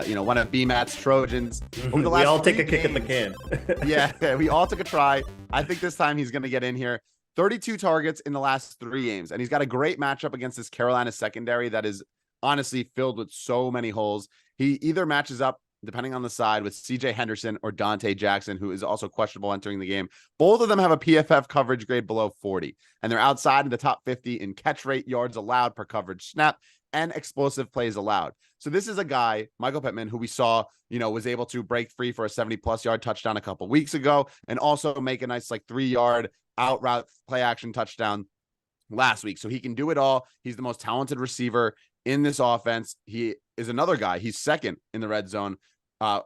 You know, one of BMAT's Trojans. Over the last we all take a kick at the can. Yeah, we all took a try. I think this time he's going to get in here. 32 targets in the last 3 games, and he's got a great matchup against this Carolina secondary that is honestly filled with so many holes. He either matches up, depending on the side, with CJ Henderson or Dante Jackson, who is also questionable entering the game. Both of them have a PFF coverage grade below 40, and they're outside in the top 50 in catch rate, yards allowed per coverage snap, and explosive plays allowed. So this is a guy, Michael Pittman, who we saw, you know, was able to break free for a 70+ yard touchdown a couple weeks ago, and also make a nice like 3-yard out route play action touchdown last week. So he can do it all. He's the most talented receiver in this offense. He is another guy. He's second in the red zone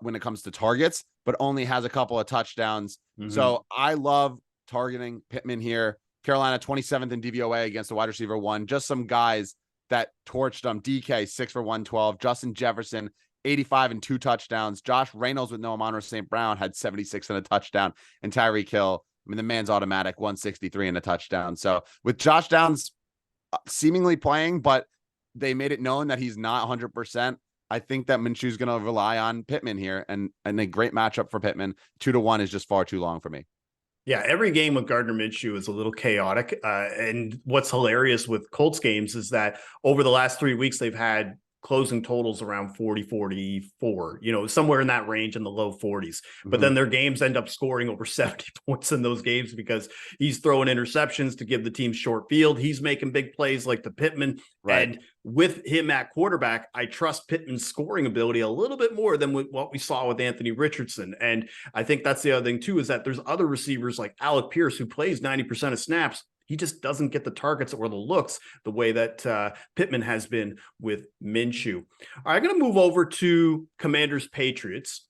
when it comes to targets, but only has a couple of touchdowns. So I love targeting Pittman here. Carolina 27th in DVOA against the wide receiver 1. Just some guys that torched them. DK 6 for 112. Justin Jefferson 85 and 2 touchdowns. Josh Reynolds with no Amon St. Brown had 76 and a touchdown. And Tyreek Hill, I mean, the man's automatic 163 and a touchdown. So with Josh Downs seemingly playing, but they made it known that he's not 100%. I think that Minshew's going to rely on Pittman here, and a great matchup for Pittman. 2-1 is just far too long for me. Yeah, every game with Gardner Minshew is a little chaotic. And what's hilarious with Colts games is that over the last 3 weeks, they've had closing totals around 40, 44, somewhere in that range in the low 40s. But then their games end up scoring over 70 points in those games because he's throwing interceptions to give the team short field. He's making big plays like the Pittman. Right. And with him at quarterback, I trust Pittman's scoring ability a little bit more than what we saw with Anthony Richardson. And I think that's the other thing too, is that there's other receivers like Alec Pierce who plays 90% of snaps. He just doesn't get the targets or the looks the way that Pittman has been with Minshew. All right, I'm going to move over to Commanders Patriots,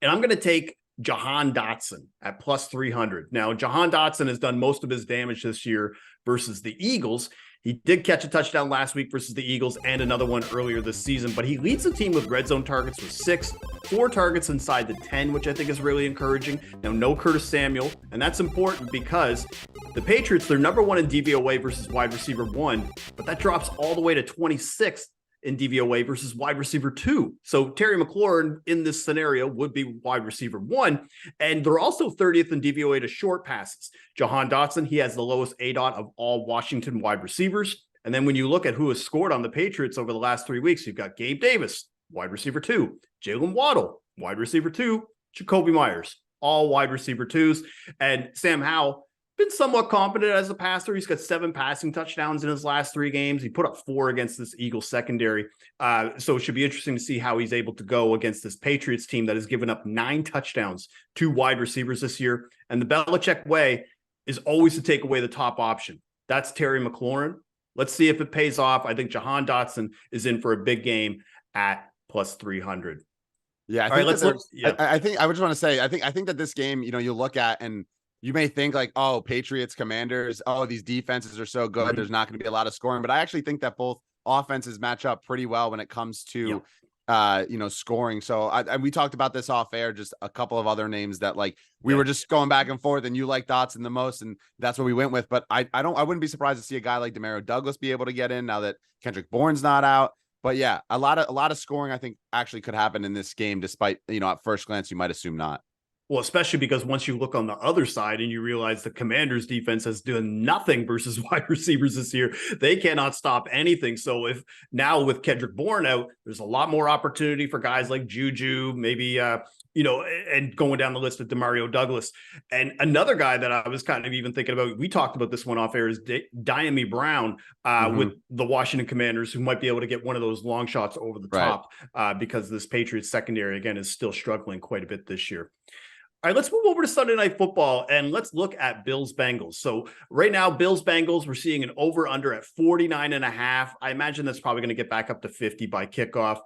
and I'm going to take Jahan Dotson at plus 300. Now, Jahan Dotson has done most of his damage this year versus the Eagles. He did catch a touchdown last week versus the Eagles and another one earlier this season, but he leads the team with red zone targets with 6, 4 targets inside the 10, which I think is really encouraging. Now, no Curtis Samuel, and that's important because the Patriots, they're number 1 in DVOA versus wide receiver 1, but that drops all the way to 26th in DVOA versus wide receiver 2. So Terry McLaurin in this scenario would be wide receiver 1. And they're also 30th in DVOA to short passes. Jahan Dotson, he has the lowest ADOT of all Washington wide receivers. And then when you look at who has scored on the Patriots over the last 3 weeks, you've got Gabe Davis, wide receiver 2, Jalen Waddle, wide receiver 2, Jacoby Myers, all wide receiver 2s. And Sam Howell, been somewhat competent as a passer. He's got 7 passing touchdowns in his last 3 games. He put up 4 against this Eagles secondary. So it should be interesting to see how he's able to go against this Patriots team that has given up 9 touchdowns to wide receivers this year. And the Belichick way is always to take away the top option. That's Terry McLaurin. Let's see if it pays off. I think Jahan Dotson is in for a big game at plus 300. Yeah, I think I would just want to say, I think that this game, you look at and you may think like, oh, Patriots, Commanders, oh, these defenses are so good. There's not going to be a lot of scoring, but I actually think that both offenses match up pretty well when it comes to, scoring. So we talked about this off air, just a couple of other names that like we were just going back and forth, and you like Dotson the most, and that's what we went with. But I wouldn't be surprised to see a guy like Demario Douglas be able to get in now that Kendrick Bourne's not out. But yeah, a lot of scoring I think actually could happen in this game, despite at first glance you might assume not. Well, especially because once you look on the other side and you realize the Commanders defense has done nothing versus wide receivers this year, they cannot stop anything. So if now with Kendrick Bourne out, there's a lot more opportunity for guys like Juju, maybe, and going down the list of Demario Douglas. And another guy that I was kind of even thinking about, we talked about this one off air, is Diami Brown with the Washington Commanders, who might be able to get one of those long shots over the top because this Patriots secondary, again, is still struggling quite a bit this year. All right, let's move over to Sunday Night Football and let's look at Bills-Bengals. So right now, Bills-Bengals, we're seeing an over-under at 49.5. I imagine that's probably going to get back up to 50 by kickoff.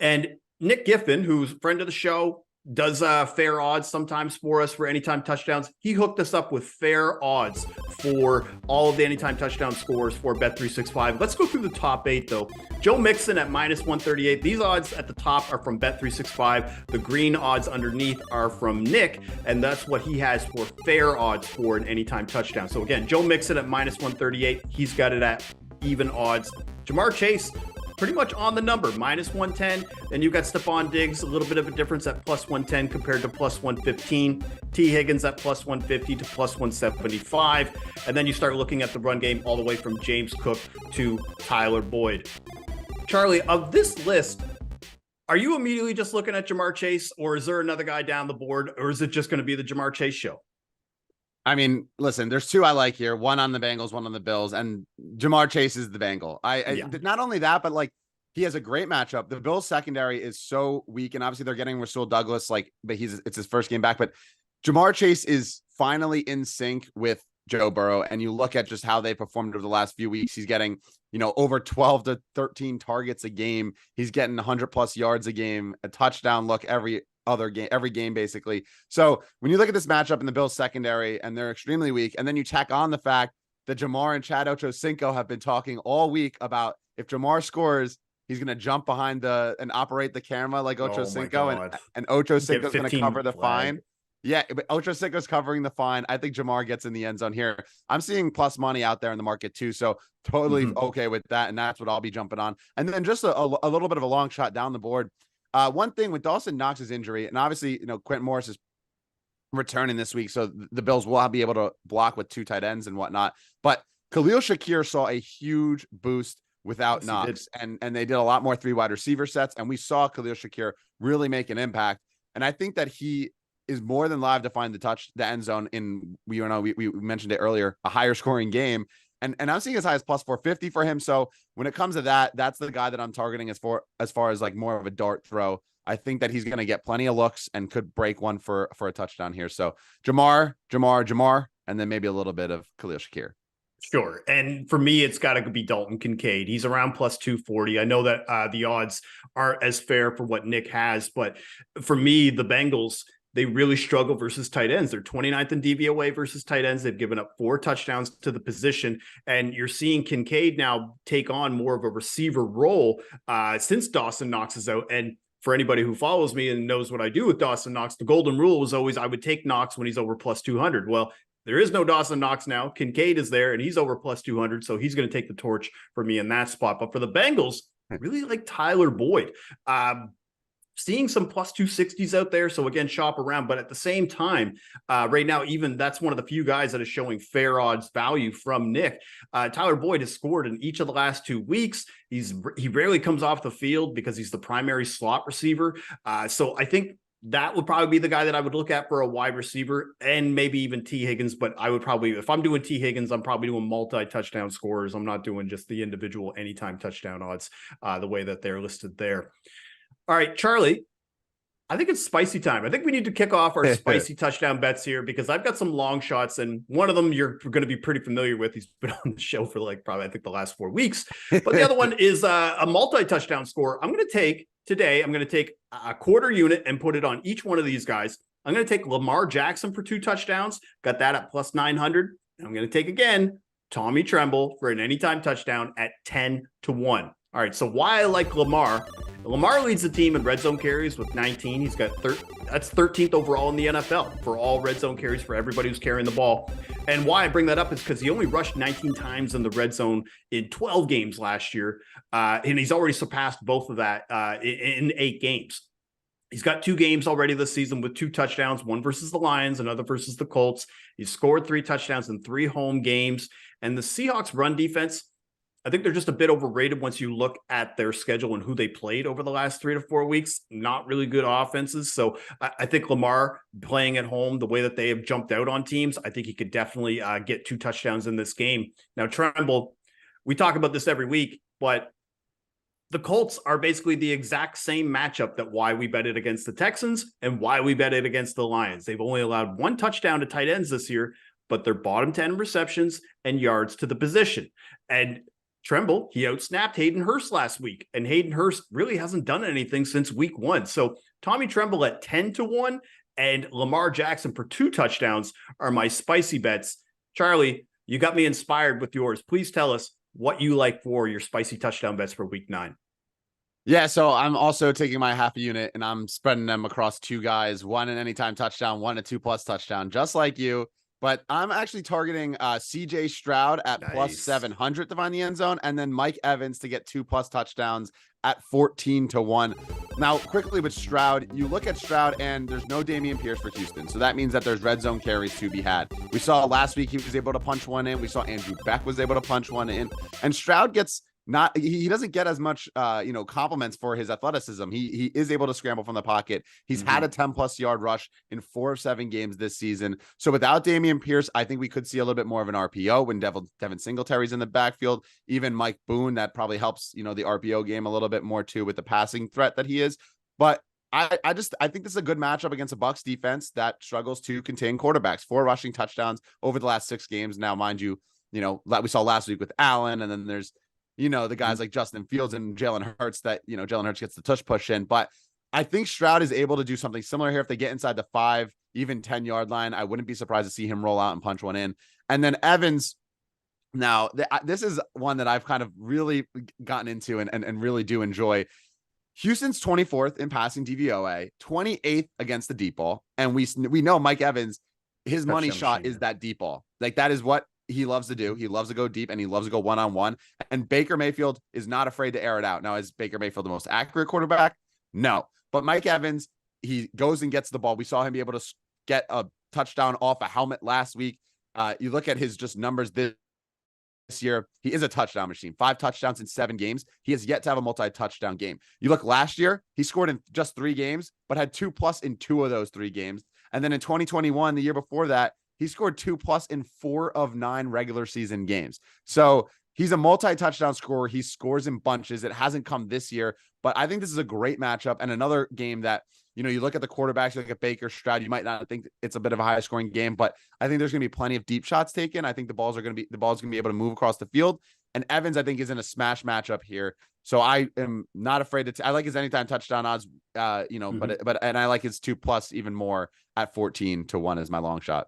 And Nick Giffen, who's a friend of the show, does fair odds sometimes for us for anytime touchdowns. He hooked us up with fair odds for all of the anytime touchdown scores for Bet365. Let's go through the top 8 though. Joe Mixon at minus 138. These odds at the top are from Bet365. The green odds underneath are from Nick, and that's what he has for fair odds for an anytime touchdown. So again, Joe Mixon at minus 138. He's got it at even odds. Jamar Chase, pretty much on the number, minus 110. Then you've got Stephon Diggs, a little bit of a difference at plus 110 compared to plus 115. T. Higgins at plus 150 to plus 175. And then you start looking at the run game all the way from James Cook to Tyler Boyd. Charlie, of this list, are you immediately just looking at Jamar Chase, or is there another guy down the board, or is it just going to be the Jamar Chase show? I mean, listen, there's 2 I like here, one on the Bengals, one on the Bills, and Jamar Chase is the Bengal. Not only that, but like he has a great matchup. The Bills secondary is so weak, and obviously they're getting Rasul Douglas, but it's his first game back. But Jamar Chase is finally in sync with Joe Burrow, and you look at just how they performed over the last few weeks. He's getting, over 12 to 13 targets a game. He's getting 100+ yards a game, a touchdown look every game basically. So when you look at this matchup in the Bills secondary, and they're extremely weak, and then you tack on the fact that Jamar and Chad Ochocinco have been talking all week about if Jamar scores, He's going to jump behind and operate the camera like Ocho Oh my Cinco, God. and Ocho Get Cinco's going to 15 cover the flag. fine. Yeah, but Ocho Cinco's covering the fine. I think Jamar gets in the end zone here. I'm seeing plus money out there in the market too, so totally okay with that, and that's what I'll be jumping on. And then just a little bit of a long shot down the board. One thing with Dawson Knox's injury, and obviously, Quentin Morris is returning this week, so the Bills will be able to block with 2 tight ends and whatnot. But Khalil Shakir saw a huge boost without Knox, and they did a lot more 3 wide receiver sets, and we saw Khalil Shakir really make an impact. And I think that he is more than live to find the end zone in, we mentioned it earlier, a higher scoring game. And I'm seeing as high as plus 450 for him. So when it comes to that, that's the guy that I'm targeting as far as like more of a dart throw. I think that he's going to get plenty of looks and could break one for a touchdown here. So Jamar, and then maybe a little bit of Khalil Shakir. Sure. And for me, it's got to be Dalton Kincaid. He's around plus 240. I know that the odds aren't as fair for what Nick has, but for me, the Bengals, they really struggle versus tight ends. They're 29th in DVOA versus tight ends. They've given up 4 touchdowns to the position. And you're seeing Kincaid now take on more of a receiver role since Dawson Knox is out. And for anybody who follows me and knows what I do with Dawson Knox, the golden rule was always I would take Knox when he's over plus 200. Well, there is no Dawson Knox now. Kincaid is there, and he's over plus 200, so he's going to take the torch for me in that spot. But for the Bengals, I really like Tyler Boyd. Seeing some plus 260s out there, so again, shop around. But at the same time, right now, even that's one of the few guys that is showing fair odds value from Nick. Tyler Boyd has scored in each of the last 2 weeks. He rarely comes off the field because he's the primary slot receiver. So I think that would probably be the guy that I would look at for a wide receiver, and maybe even T. Higgins. But I would probably, if I'm doing T. Higgins, I'm probably doing multi-touchdown scorers. I'm not doing just the individual anytime touchdown odds the way that they're listed there. All right, Charlie, I think it's spicy time. I think we need to kick off our spicy touchdown bets here because I've got some long shots, and one of them you're going to be pretty familiar with. He's been on the show for like probably, I think, the last 4 weeks. But the other one is a multi-touchdown score. I'm going to take a quarter unit and put it on each one of these guys. I'm going to take Lamar Jackson for 2 touchdowns. Got that at plus 900. And I'm going to take, again, Tommy Tremble for an anytime touchdown at 10-1. All right, so why I like Lamar. Lamar leads the team in red zone carries with 19. He's got that's 13th overall in the NFL for all red zone carries for everybody who's carrying the ball. And why I bring that up is because he only rushed 19 times in the red zone in 12 games last year. And he's already surpassed both of that in 8 games. He's got 2 games already this season with 2 touchdowns, one versus the Lions, another versus the Colts. He's scored 3 touchdowns in 3 home games. And the Seahawks run defense, I think they're just a bit overrated once you look at their schedule and who they played over the last 3 to 4 weeks. Not really good offenses. So I think Lamar playing at home, the way that they have jumped out on teams, I think he could definitely get 2 touchdowns in this game. Now, Tremble, we talk about this every week, but the Colts are basically the exact same matchup that why we bet it against the Texans and why we bet it against the Lions. They've only allowed 1 touchdown to tight ends this year, but they're bottom 10 receptions and yards to the position. And Tremble, he outsnapped Hayden Hurst last week, and Hayden Hurst really hasn't done anything since week 1. So Tommy Tremble at 10-1 and Lamar Jackson for 2 touchdowns are my spicy bets. Charlie, you got me inspired with yours. Please tell us what you like for your spicy touchdown bets for week 9. Yeah, so I'm also taking my half a unit and I'm spreading them across 2 guys, 1 an anytime touchdown, 1 a 2+ touchdown, just like you. But I'm actually targeting CJ Stroud at plus 700 to find the end zone, and then Mike Evans to get 2+ touchdowns at 14-1. Now, quickly with Stroud, you look at Stroud and there's no Dameon Pierce for Houston. So that means that there's red zone carries to be had. We saw last week he was able to punch one in. We saw Andrew Beck was able to punch one in. And Stroud gets he doesn't get as much compliments for his athleticism. He is able to scramble from the pocket. He's had a 10+ yard rush in 4 of 7 games this season. So without Dameon Pierce, I think we could see a little bit more of an RPO when Devin Singletary's in the backfield. Even Mike Boone, that probably helps the RPO game a little bit more too with the passing threat that he is. But I think this is a good matchup against a Bucs defense that struggles to contain quarterbacks. 4 rushing touchdowns over the last 6 games. Now, mind you, like we saw last week with Allen, and then there's the guys like Justin Fields and Jalen Hurts that, Jalen Hurts gets the tush push in. But I think Stroud is able to do something similar here. If they get inside the 5, even 10 yard line, I wouldn't be surprised to see him roll out and punch one in. And then Evans, Now, this is one that I've kind of really gotten into and really do enjoy. Houston's 24th in passing DVOA, 28th against the deep ball. And we know Mike Evans, his money shot is that deep ball. Like, that is what he loves to do. He loves to go deep and he loves to go one-on-one. And Baker Mayfield is not afraid to air it out. Now, is Baker Mayfield the most accurate quarterback? No. But Mike Evans, he goes and gets the ball. We saw him be able to get a touchdown off a helmet last week. You look at his just numbers this year, he is a touchdown machine. 5 touchdowns in 7 games. He has yet to have a multi-touchdown game. You look last year, he scored in just 3 games, but had 2+ in 2 of those 3 games. And then in 2021, the year before that, he scored 2+ in 4 of 9 regular season games. So he's a multi-touchdown scorer. He scores in bunches. It hasn't come this year, but I think this is a great matchup and another game that, you know, you look at the quarterbacks, you look at Baker, Stroud, you might not think it's a bit of a high scoring game, but I think there's going to be plenty of deep shots taken. I think the ball's going to be able to move across the field. And Evans, I think, is in a smash matchup here. So I am not afraid to, I like his anytime touchdown odds, and I like his 2+ even more at 14-1 as my long shot.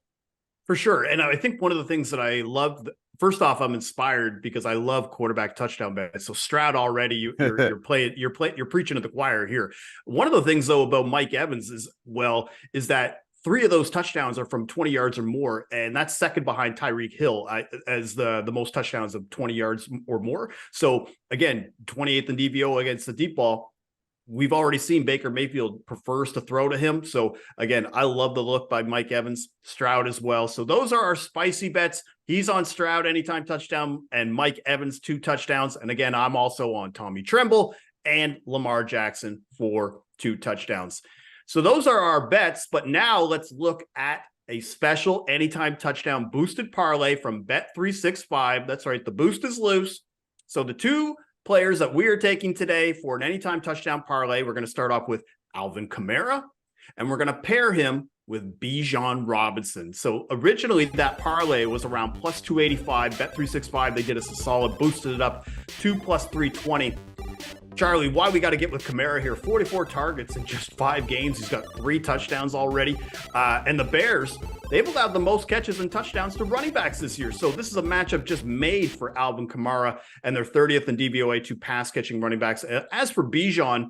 For sure. And I think one of the things that I love, first off, I'm inspired because I love quarterback touchdown bets. So Stroud already, you're preaching to the choir here. One of the things though about Mike Evans is that 3 of those touchdowns are from 20 yards or more, and that's second behind Tyreek Hill as the most touchdowns of 20 yards or more. So again, 28th in DVO against the deep ball. We've already seen Baker Mayfield prefers to throw to him. So again, I love the look by Mike Evans, Stroud as well. So those are our spicy bets. He's on Stroud anytime touchdown and Mike Evans 2 touchdowns. And again, I'm also on Tommy Tremble and Lamar Jackson for 2 touchdowns. So those are our bets. But now let's look at a special anytime touchdown boosted parlay from Bet365. That's right. The boost is loose. So the 2 players that we are taking today for an anytime touchdown parlay, we're going to start off with Alvin Kamara, and we're going to pair him with Bijan Robinson. So originally that parlay was around plus 285. Bet365, they did us a solid, boosted it up to plus 320. Charlie, why we got to get with Kamara here? 44 targets in just 5 games. He's got 3 touchdowns already. And the Bears, they've allowed the most catches and touchdowns to running backs this year. So this is a matchup just made for Alvin Kamara, and they're 30th in DVOA to pass catching running backs. As for Bijan,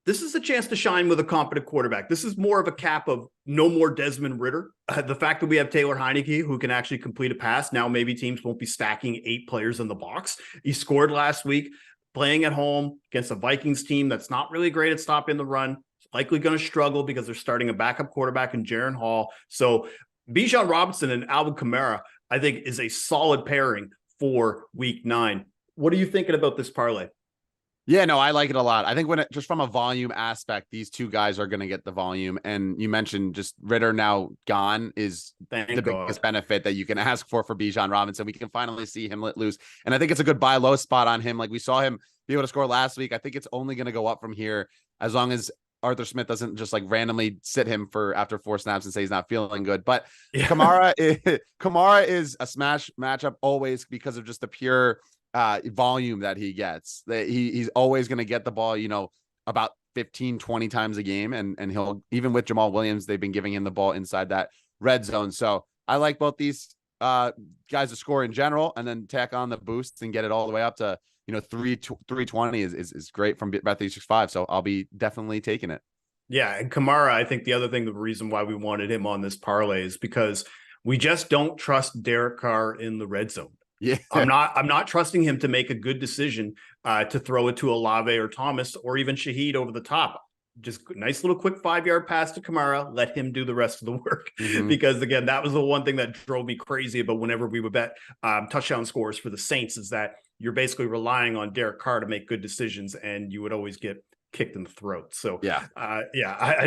this is a chance to shine with a competent quarterback. This is more of a cap of no more Desmond Ridder. The fact that we have Taylor Heineke, who can actually complete a pass. Now maybe teams won't be stacking 8 players in the box. He scored last week playing at home against a Vikings team that's not really great at stopping the run. Likely going to struggle because they're starting a backup quarterback in Jaron Hall. So Bijan Robinson and Alvin Kamara, I think, is a solid pairing for week 9. What are you thinking about this parlay? Yeah, no, I like it a lot. I think just from a volume aspect, these 2 guys are going to get the volume. And you mentioned just Ridder now gone is the biggest benefit that you can ask for Bijan Robinson. We can finally see him let loose. And I think it's a good buy low spot on him. Like we saw him be able to score last week. I think it's only going to go up from here as long as Arthur Smith doesn't just like randomly sit him after 4 snaps and say he's not feeling good. But yeah. Kamara is a smash matchup always because of just the pure volume that he gets. He's always going to get the ball, about 15-20 times a game, and he'll, even with Jamal Williams, they've been giving him the ball inside that red zone. So I like both these guys to score in general, and then tack on the boosts and get it all the way up to 320 is great from Bet365. So I'll be definitely taking it. Yeah, and Kamara, I think the reason why we wanted him on this parlay is because we just don't trust Derek Carr in the red zone. Yeah, I'm not trusting him to make a good decision to throw it to Olave or Thomas or even Shaheed over the top. Just nice little quick 5-yard pass to Kamara. Let him do the rest of the work. Because again, that was the one thing that drove me crazy about whenever we would bet touchdown scores for the Saints, is that you're basically relying on Derek Carr to make good decisions, and you would always get kicked in the throat. So I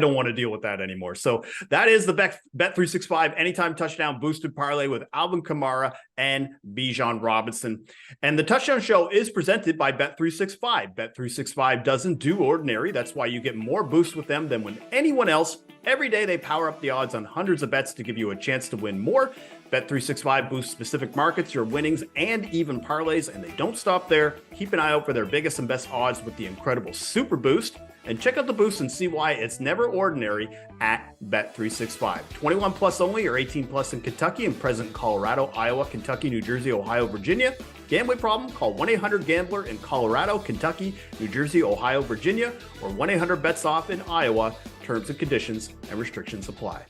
don't want to deal with that anymore. So that is the Bet365 anytime touchdown boosted parlay with Alvin Kamara and Bijan Robinson. And the touchdown show is presented by Bet365. Bet365 doesn't do ordinary. That's why you get more boosts with them than with anyone else. Every day they power up the odds on hundreds of bets to give you a chance to win more. Bet365 boosts specific markets, your winnings, and even parlays, and they don't stop there. Keep an eye out for their biggest and best odds with the incredible Super Boost. and check out the boosts and see why it's never ordinary at Bet365. 21 plus only or 18 plus in Kentucky and present in Colorado, Iowa, Kentucky, New Jersey, Ohio, Virginia. Gambling problem? Call 1-800-GAMBLER in Colorado, Kentucky, New Jersey, Ohio, Virginia, or 1-800-BETS-OFF in Iowa. Terms and conditions and restrictions apply.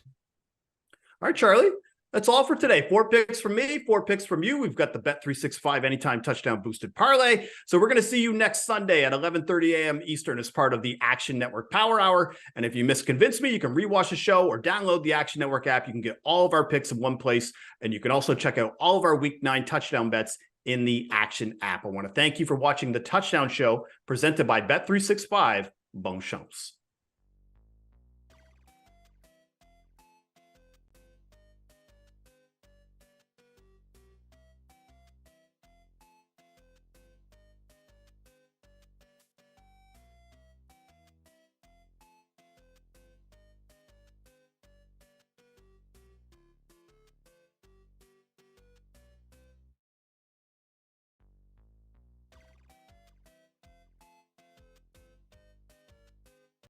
All right, Charlie, that's all for today. 4 picks from me, 4 picks from you. We've got the Bet365 Anytime Touchdown Boosted Parlay. So we're going to see you next Sunday at 11:30 a.m. Eastern as part of the Action Network Power Hour. And if you misconvince me, you can rewatch the show or download the Action Network app. You can get all of our picks in one place. And you can also check out all of our Week 9 touchdown bets in the Action app. I want to thank you for watching the Touchdown Show presented by Bet365. Bon chance.